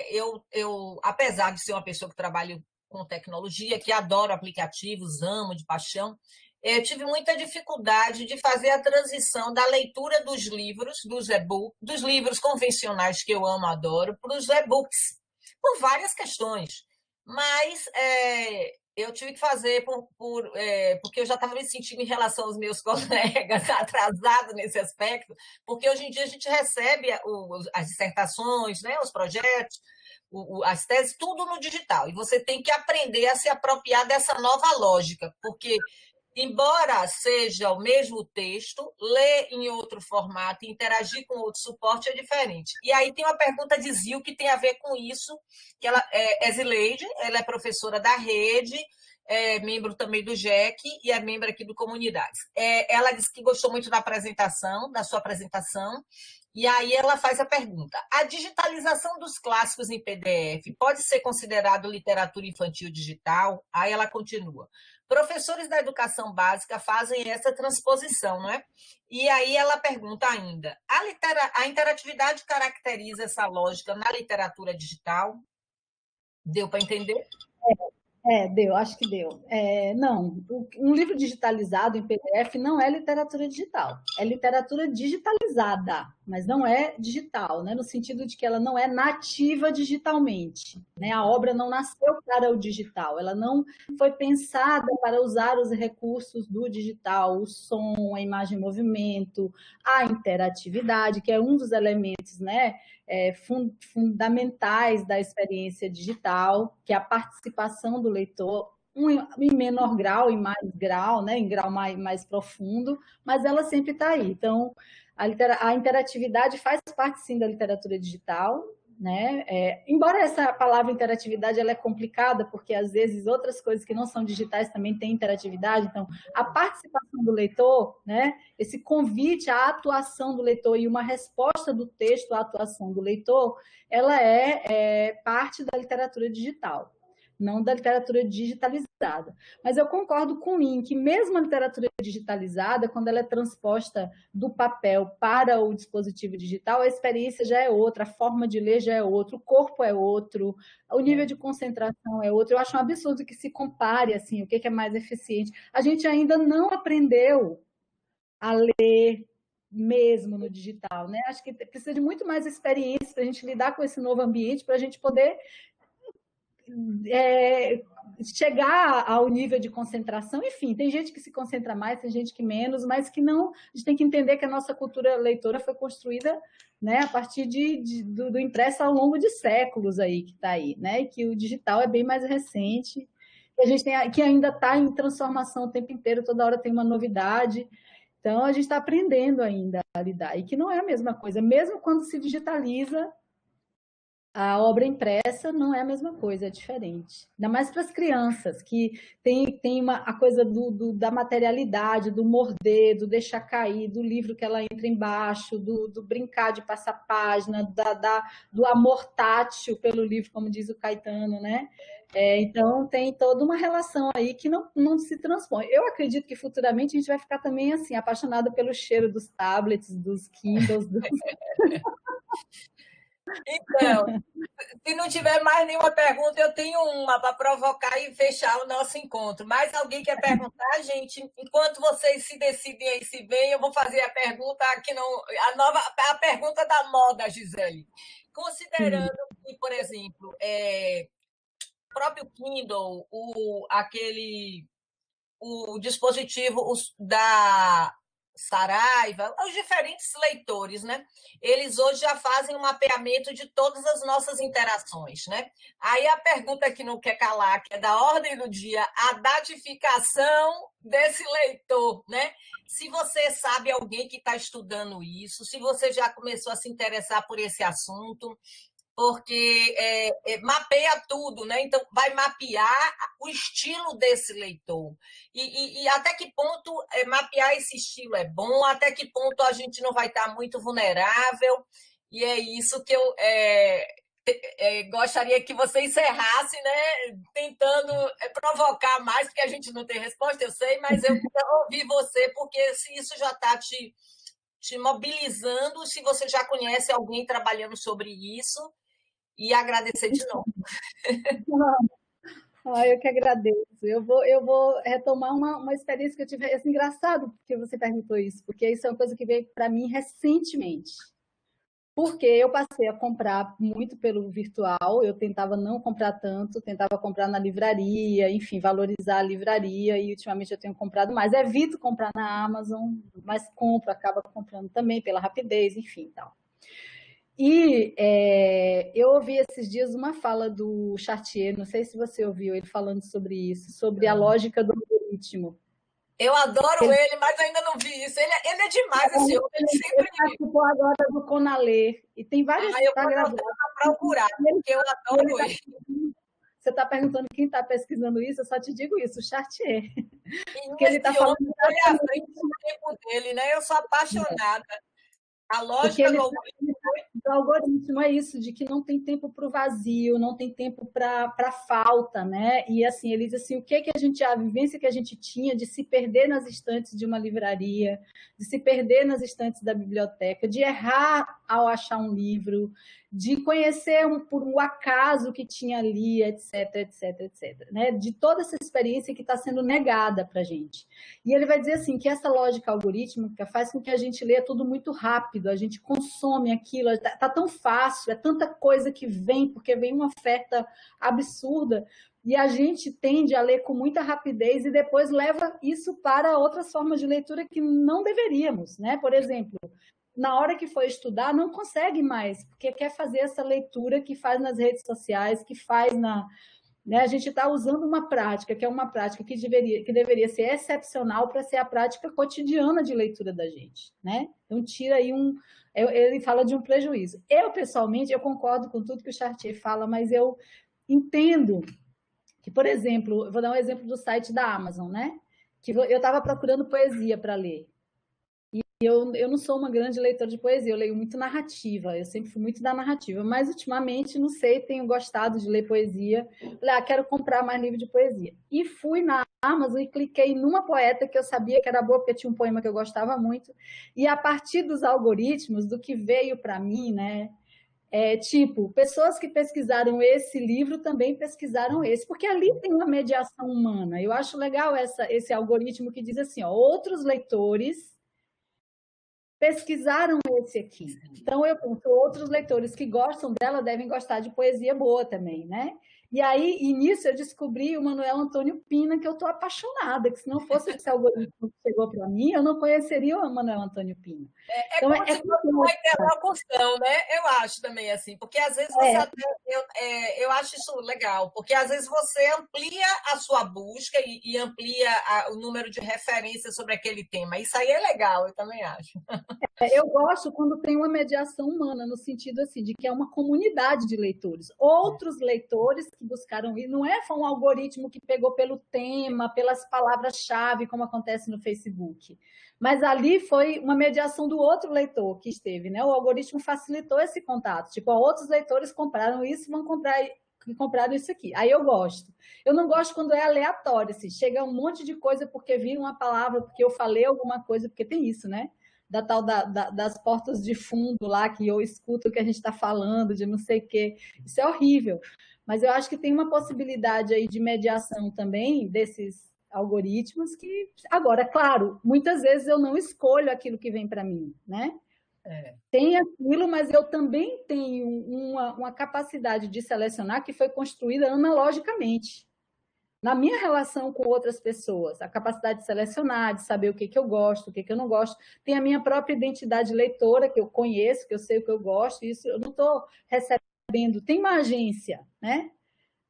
eu, apesar de ser uma pessoa que trabalha com tecnologia, que adoro aplicativos, amo de paixão, tive muita dificuldade de fazer a transição da leitura dos livros, dos livros convencionais que eu amo, adoro, para os e-books, por várias questões. Mas eu tive que fazer porque eu já estava me sentindo em relação aos meus colegas atrasado nesse aspecto, porque hoje em dia a gente recebe as dissertações, né, os projetos, as teses, tudo no digital. E você tem que aprender a se apropriar dessa nova lógica, porque... embora seja o mesmo texto, ler em outro formato, interagir com outro suporte é diferente. E aí tem uma pergunta de Zil que tem a ver com isso, que ela é Zileide, ela é professora da rede, é membro também do GEC e é membro aqui do Comunidades. Ela disse que gostou muito da sua apresentação, E aí ela faz a pergunta: a digitalização dos clássicos em PDF pode ser considerado literatura infantil digital? Aí ela continua: professores da educação básica fazem essa transposição, não é? E aí ela pergunta ainda: a interatividade caracteriza essa lógica na literatura digital? Deu para entender? Deu, acho que deu. Não, um livro digitalizado em PDF não é literatura digital, é literatura digitalizada, mas não é digital, né? No sentido de que ela não é nativa digitalmente, né? A obra não nasceu para o digital, ela não foi pensada para usar os recursos do digital, o som, a imagem em movimento, a interatividade, que é um dos elementos, né? Fundamentais da experiência digital, que é a participação do leitor, em menor grau, em mais grau, né, em grau mais profundo, mas ela sempre está aí. Então, a interatividade faz parte, sim, da literatura digital, né? Embora essa palavra interatividade ela é complicada, porque às vezes outras coisas que não são digitais também têm interatividade, então a participação do leitor, né? Esse convite à atuação do leitor e uma resposta do texto à atuação do leitor, ela é parte da literatura digital, não da literatura digitalizada. Mas eu concordo com o Lin, que mesmo a literatura digitalizada, quando ela é transposta do papel para o dispositivo digital, a experiência já é outra, a forma de ler já é outra, o corpo é outro, o nível de concentração é outro. Eu acho um absurdo que se compare assim, o que é mais eficiente. A gente ainda não aprendeu a ler mesmo no digital, né? Acho que precisa de muito mais experiência para a gente lidar com esse novo ambiente, para a gente poder chegar ao nível de concentração. Enfim, tem gente que se concentra mais, tem gente que menos, mas que não. A gente tem que entender que a nossa cultura leitora foi construída, né, a partir do impresso ao longo de séculos aí que está aí, né? E que o digital é bem mais recente, que a gente que ainda está em transformação o tempo inteiro, toda hora tem uma novidade. Então, a gente está aprendendo ainda a lidar, e que não é a mesma coisa. Mesmo quando se digitaliza, a obra impressa não é a mesma coisa, é diferente. Ainda mais para as crianças, que tem a coisa da materialidade, do morder, do deixar cair, do livro que ela entra embaixo, do brincar de passar página, do amor tátil pelo livro, como diz o Caetano, né? Então, tem toda uma relação aí que não se transpõe. Eu acredito que futuramente a gente vai ficar também assim, apaixonada pelo cheiro dos tablets, dos Kindles, Então, se não tiver mais nenhuma pergunta, eu tenho uma para provocar e fechar o nosso encontro. Mais alguém quer perguntar, gente? Enquanto vocês se decidem aí se vêm, eu vou fazer a pergunta que não, a pergunta da moda, Gisele. Considerando que, por exemplo, o próprio Kindle, o dispositivo da Saraiva, os diferentes leitores, né? Eles hoje já fazem um mapeamento de todas as nossas interações, né? Aí a pergunta que não quer calar, que é da ordem do dia, a datificação desse leitor, né? Se você sabe alguém que está estudando isso, se você já começou a se interessar por esse assunto, porque mapeia tudo, né? Então, vai mapear o estilo desse leitor. E até que ponto mapear esse estilo é bom, até que ponto a gente não vai estar muito vulnerável. E é isso que eu gostaria que você encerrasse, né? Tentando provocar mais, porque a gente não tem resposta, eu sei, mas eu quero ouvir você, porque se isso já está te mobilizando, se você já conhece alguém trabalhando sobre isso, e agradecer de novo. Eu que agradeço. Eu vou retomar uma experiência que eu tive. É engraçado que você perguntou isso, porque isso é uma coisa que veio para mim recentemente. Porque eu passei a comprar muito pelo virtual, eu tentava não comprar tanto, tentava comprar na livraria, enfim, valorizar a livraria, e ultimamente eu tenho comprado mais. Evito comprar na Amazon, mas acaba comprando também pela rapidez, enfim, tal. E eu ouvi esses dias uma fala do Chartier, não sei se você ouviu ele falando sobre isso, sobre a lógica do algoritmo. Eu adoro ele, mas ainda não vi isso. Ele é demais, esse homem. Ele sempre participou agora do Conalê. E tem vários... eu vou procurar, porque eu adoro ele. Você está perguntando quem está pesquisando isso, eu só te digo isso, o Chartier. Porque ele está falando à frente do tempo dele, né? Eu sou apaixonada. A Porque lógica do algoritmo. o algoritmo é isso, de que não tem tempo para o vazio, não tem tempo para falta, né? E assim, ele diz assim, o que a gente, a vivência que a gente tinha de se perder nas estantes de uma livraria, de se perder nas estantes da biblioteca, de errar ao achar um livro, de conhecer por um acaso que tinha ali, etc, etc, etc, né? De toda essa experiência que está sendo negada para a gente. E ele vai dizer assim, que essa lógica algorítmica faz com que a gente leia tudo muito rápido, a gente consome aquilo, está tão fácil, é tanta coisa que vem, porque vem uma oferta absurda, e a gente tende a ler com muita rapidez e depois leva isso para outras formas de leitura que não deveríamos, né? Por exemplo, na hora que for estudar, não consegue mais, porque quer fazer essa leitura que faz nas redes sociais, que faz na... Né? A gente está usando uma prática, que é uma prática que deveria ser excepcional para ser a prática cotidiana de leitura da gente. Né? Então, tira aí ele fala de um prejuízo. Eu, pessoalmente, eu concordo com tudo que o Chartier fala, mas eu entendo que, por exemplo, eu vou dar um exemplo do site da Amazon, né? Que eu estava procurando poesia para ler. Eu não sou uma grande leitora de poesia, eu leio muito narrativa, eu sempre fui muito da narrativa, mas ultimamente, não sei, tenho gostado de ler poesia. Falei, quero comprar mais livro de poesia. E fui na Amazon e cliquei numa poeta que eu sabia que era boa, porque tinha um poema que eu gostava muito, e a partir dos algoritmos, do que veio para mim, né? Tipo, pessoas que pesquisaram esse livro também pesquisaram esse, porque ali tem uma mediação humana. Eu acho legal esse algoritmo que diz assim, ó, outros leitores pesquisaram esse aqui. Então, eu penso, outros leitores que gostam dela devem gostar de poesia boa também, né? E aí, nisso, eu descobri o Manuel Antônio Pina, que eu estou apaixonada, que se não fosse esse algoritmo que chegou para mim, eu não conheceria o Manuel Antônio Pina. Então, como se fosse uma interlocução, né? Eu acho também assim, porque às vezes você eu acho isso legal, porque às vezes você amplia a sua busca e amplia o número de referências sobre aquele tema. Isso aí é legal, eu também acho. Eu gosto quando tem uma mediação humana, no sentido assim, de que é uma comunidade de leitores. Outros leitores que buscaram ir, não foi um algoritmo que pegou pelo tema, pelas palavras-chave, como acontece no Facebook. Mas ali foi uma mediação do outro leitor que esteve, né? O algoritmo facilitou esse contato. Tipo, outros leitores compraram isso e vão comprar que compraram isso aqui. Aí eu gosto. Eu não gosto quando é aleatório, assim, chega um monte de coisa porque viram uma palavra, porque eu falei alguma coisa, porque tem isso, né? Da tal das portas de fundo lá, que eu escuto o que a gente está falando, de não sei o quê. Isso é horrível. Mas eu acho que tem uma possibilidade aí de mediação também desses algoritmos que, agora, claro, muitas vezes eu não escolho aquilo que vem para mim, né? Tem aquilo, mas eu também tenho uma capacidade de selecionar que foi construída analogicamente. Na minha relação com outras pessoas, a capacidade de selecionar, de saber o que eu gosto, o que eu não gosto. Tem a minha própria identidade leitora, que eu conheço, que eu sei o que eu gosto, isso eu não estou recebendo. Tem uma agência, né?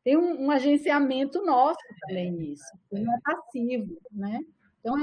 Tem um agenciamento nosso também nisso. Não é passivo, né? Então,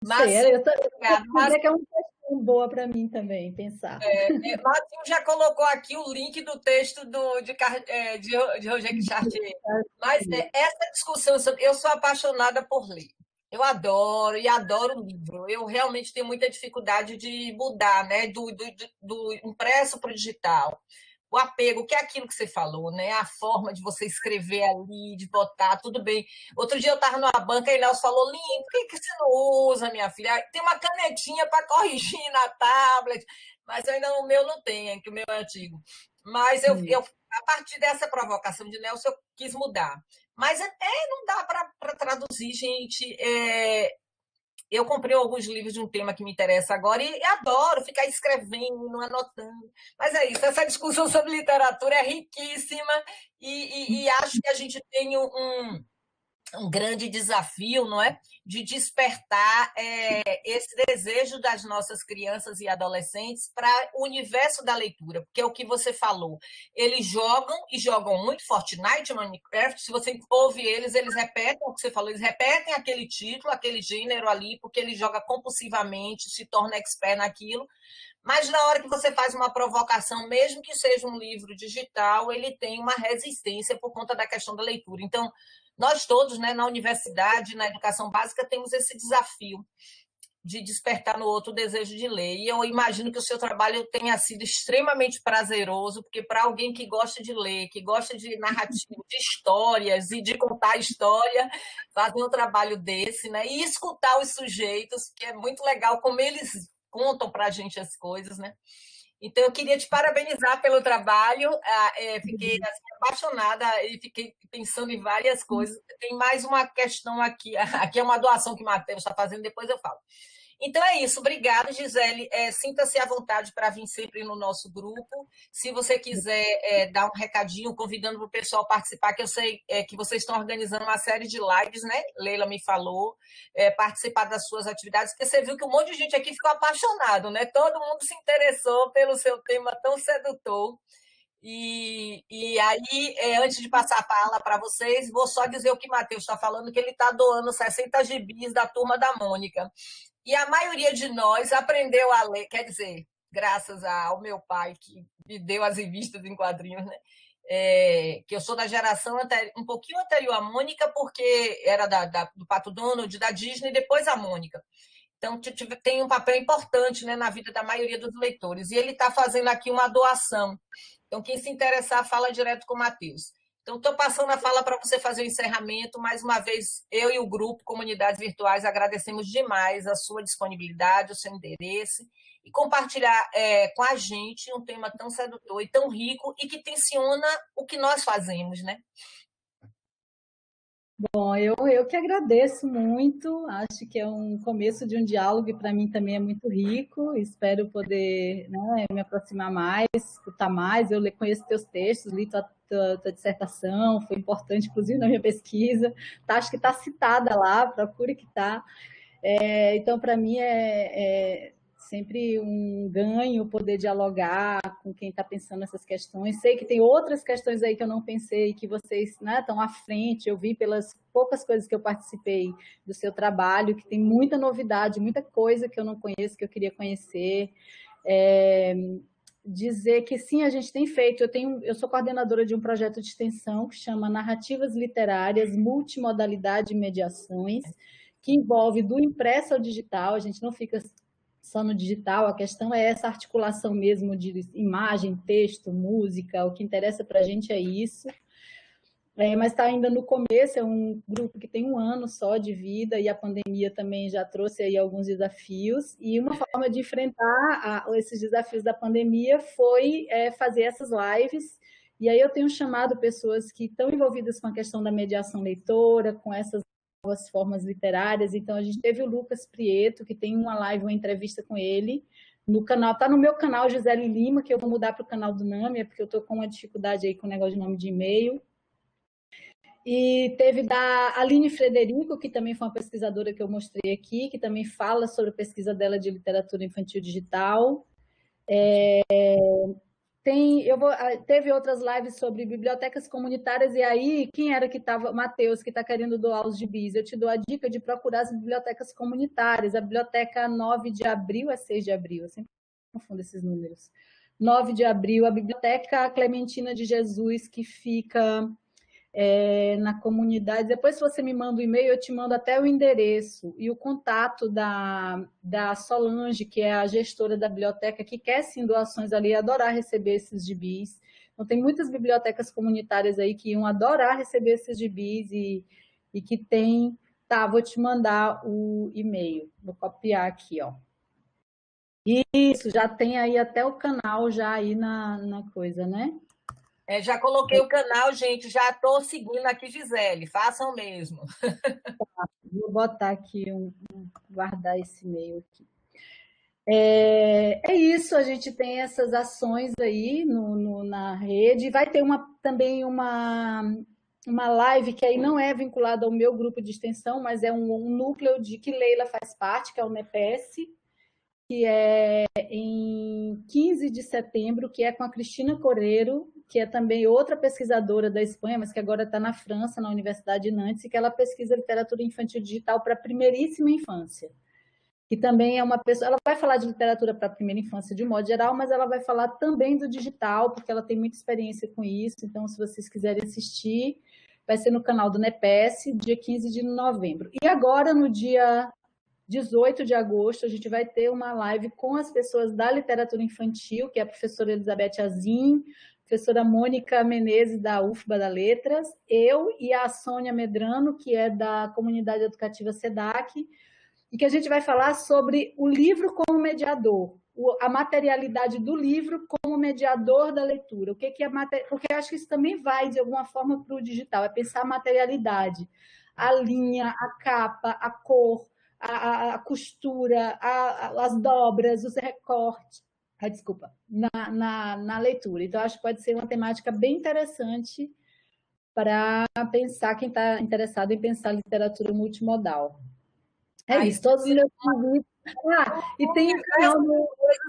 Márcio, que é uma questão boa para mim também, pensar. Márcio já colocou aqui o link do texto de Roger Chartier. Mas essa discussão sobre... Eu sou apaixonada por ler. Eu adoro e adoro o livro. Eu realmente tenho muita dificuldade de mudar, né? Do impresso para o digital. O apego, que é aquilo que você falou, né? A forma de você escrever ali, de botar, tudo bem. Outro dia eu estava numa banca e Nelson falou, Linda, por que você não usa, minha filha? Tem uma canetinha para corrigir na tablet, mas ainda o meu não tem, que o meu é antigo. Mas a partir dessa provocação de Nelson, eu quis mudar. Mas não dá para traduzir, gente. Eu comprei alguns livros de um tema que me interessa agora e adoro ficar escrevendo, anotando. Mas é isso, essa discussão sobre literatura é riquíssima e acho que a gente tem um grande desafio, não é? De despertar esse desejo das nossas crianças e adolescentes para o universo da leitura, porque é o que você falou. Eles jogam muito Fortnite, Minecraft, se você ouve eles repetem o que você falou, eles repetem aquele título, aquele gênero ali, porque ele joga compulsivamente, se torna expert naquilo, mas na hora que você faz uma provocação, mesmo que seja um livro digital, ele tem uma resistência por conta da questão da leitura. Então, nós todos, né, na universidade, na educação básica, temos esse desafio. de despertar no outro o desejo de ler. E eu imagino que o seu trabalho tenha sido extremamente prazeroso, porque para alguém que gosta de ler, que gosta de narrativa, de histórias e de contar história, fazer um trabalho desse, né? E escutar os sujeitos, que é muito legal como eles contam para a gente as coisas, né? Então, eu queria te parabenizar pelo trabalho. Fiquei assim, apaixonada e fiquei pensando em várias coisas. Tem mais uma questão aqui. Aqui é uma doação que o Matheus está fazendo, depois eu falo. Então é isso. Obrigada, Gisele. Sinta-se à vontade para vir sempre no nosso grupo. Se você quiser dar um recadinho, convidando para o pessoal participar, que eu sei que vocês estão organizando uma série de lives, né? Leila me falou, participar das suas atividades, porque você viu que um monte de gente aqui ficou apaixonado, né? Todo mundo se interessou pelo seu tema tão sedutor. E aí, antes de passar a fala para vocês, vou só dizer o que o Matheus está falando, que ele está doando 60 gibis da Turma da Mônica. E a maioria de nós aprendeu a ler, quer dizer, graças ao meu pai, que me deu as revistas em quadrinhos, né? Que eu sou da geração um pouquinho anterior à Mônica, porque era do Pato Donald, da Disney, depois a Mônica. Então, tem um papel importante, né, na vida da maioria dos leitores. E ele está fazendo aqui uma doação. Então, quem se interessar, fala direto com o Matheus. Então, estou passando a fala para você fazer o encerramento. Mais uma vez, eu e o grupo Comunidades Virtuais agradecemos demais a sua disponibilidade, o seu interesse e compartilhar com a gente um tema tão sedutor e tão rico e que tensiona o que nós fazemos, né? Bom, eu que agradeço muito, acho que é um começo de um diálogo e para mim também é muito rico, espero poder, né, me aproximar mais, escutar mais, eu conheço teus textos, li tua dissertação, foi importante inclusive na minha pesquisa, acho que está citada lá, procure que está, então para mim é sempre um ganho poder dialogar com quem está pensando nessas questões. Sei que tem outras questões aí que eu não pensei, que vocês estão à frente. Eu vi pelas poucas coisas que eu participei do seu trabalho, que tem muita novidade, muita coisa que eu não conheço, que eu queria conhecer. Dizer que sim, a gente tem feito. Eu sou coordenadora de um projeto de extensão que chama Narrativas Literárias, Multimodalidade e Mediações, que envolve do impresso ao digital. A gente não fica só no digital, a questão é essa articulação mesmo de imagem, texto, música, o que interessa para a gente é isso. Mas está ainda no começo, é um grupo que tem 1 ano só de vida e a pandemia também já trouxe aí alguns desafios. E uma forma de enfrentar esses desafios da pandemia foi fazer essas lives. E aí eu tenho chamado pessoas que estão envolvidas com a questão da mediação leitora, com essas novas formas literárias. Então, a gente teve o Lucas Prieto, que tem uma live, uma entrevista com ele, no canal, está no meu canal, Gisele Lima, que eu vou mudar para o canal do Nami, porque eu estou com uma dificuldade aí com o negócio de nome de e-mail. E teve da Aline Frederico, que também foi uma pesquisadora que eu mostrei aqui, que também fala sobre a pesquisa dela de literatura infantil digital. Teve outras lives sobre bibliotecas comunitárias, e aí, quem era que estava? Matheus, que está querendo doar os gibis. Eu te dou a dica de procurar as bibliotecas comunitárias. A biblioteca 9 de abril, é 6 de abril, eu sempre confundo esses números. 9 de abril, a biblioteca Clementina de Jesus, que fica na comunidade. Depois, se você me manda um e-mail, eu te mando até o endereço e o contato da Solange, que é a gestora da biblioteca, que quer sim doações ali, adorar receber esses gibis. Então, tem muitas bibliotecas comunitárias aí que iam adorar receber esses gibis e que tem... Tá, vou te mandar o e-mail. Vou copiar aqui, ó. Isso, já tem aí até o canal já aí na coisa, né? Já coloquei o canal, gente, já estou seguindo aqui, Gisele, façam mesmo. Vou botar aqui, guardar esse e-mail aqui. É isso, a gente tem essas ações aí na rede. Vai ter também uma live que aí não é vinculada ao meu grupo de extensão, mas é um núcleo de que Leila faz parte, que é o NEPES, que é em 15 de setembro, que é com a Cristina Correiro, que é também outra pesquisadora da Espanha, mas que agora está na França, na Universidade de Nantes, e que ela pesquisa literatura infantil digital para a primeiríssima infância. Que também é uma pessoa... Ela vai falar de literatura para a primeira infância de um modo geral, mas ela vai falar também do digital, porque ela tem muita experiência com isso. Então, se vocês quiserem assistir, vai ser no canal do NEPES, dia 15 de novembro. E agora, no dia 18 de agosto, a gente vai ter uma live com as pessoas da literatura infantil, que é a professora Elizabeth Azim, professora Mônica Menezes, da UFBA da Letras, eu e a Sônia Medrano, que é da Comunidade Educativa SEDAC, e que a gente vai falar sobre o livro como mediador, a materialidade do livro como mediador da leitura. O que é porque eu acho que isso também vai, de alguma forma, para o digital, é pensar a materialidade, a linha, a capa, a cor, a costura, as dobras, os recortes, na leitura. Então, acho que pode ser uma temática bem interessante para pensar quem está interessado em pensar literatura multimodal. É isso, todos os meus convites. E tem um canal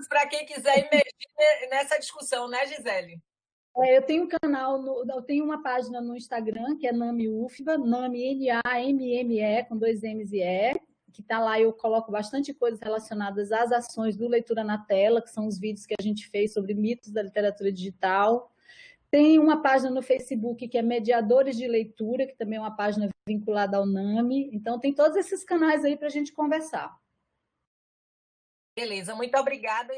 para quem quiser emergir nessa discussão, né, Gisele? Eu tenho um canal, eu tenho uma página no Instagram, que é Nami UFBA, Nami N-A-M-M-E, com 2 M's e E, que está lá, eu coloco bastante coisas relacionadas às ações do Leitura na Tela, que são os vídeos que a gente fez sobre mitos da literatura digital. Tem uma página no Facebook que é Mediadores de Leitura, que também é uma página vinculada ao NAMI. Então, tem todos esses canais aí para a gente conversar. Beleza, muito obrigada.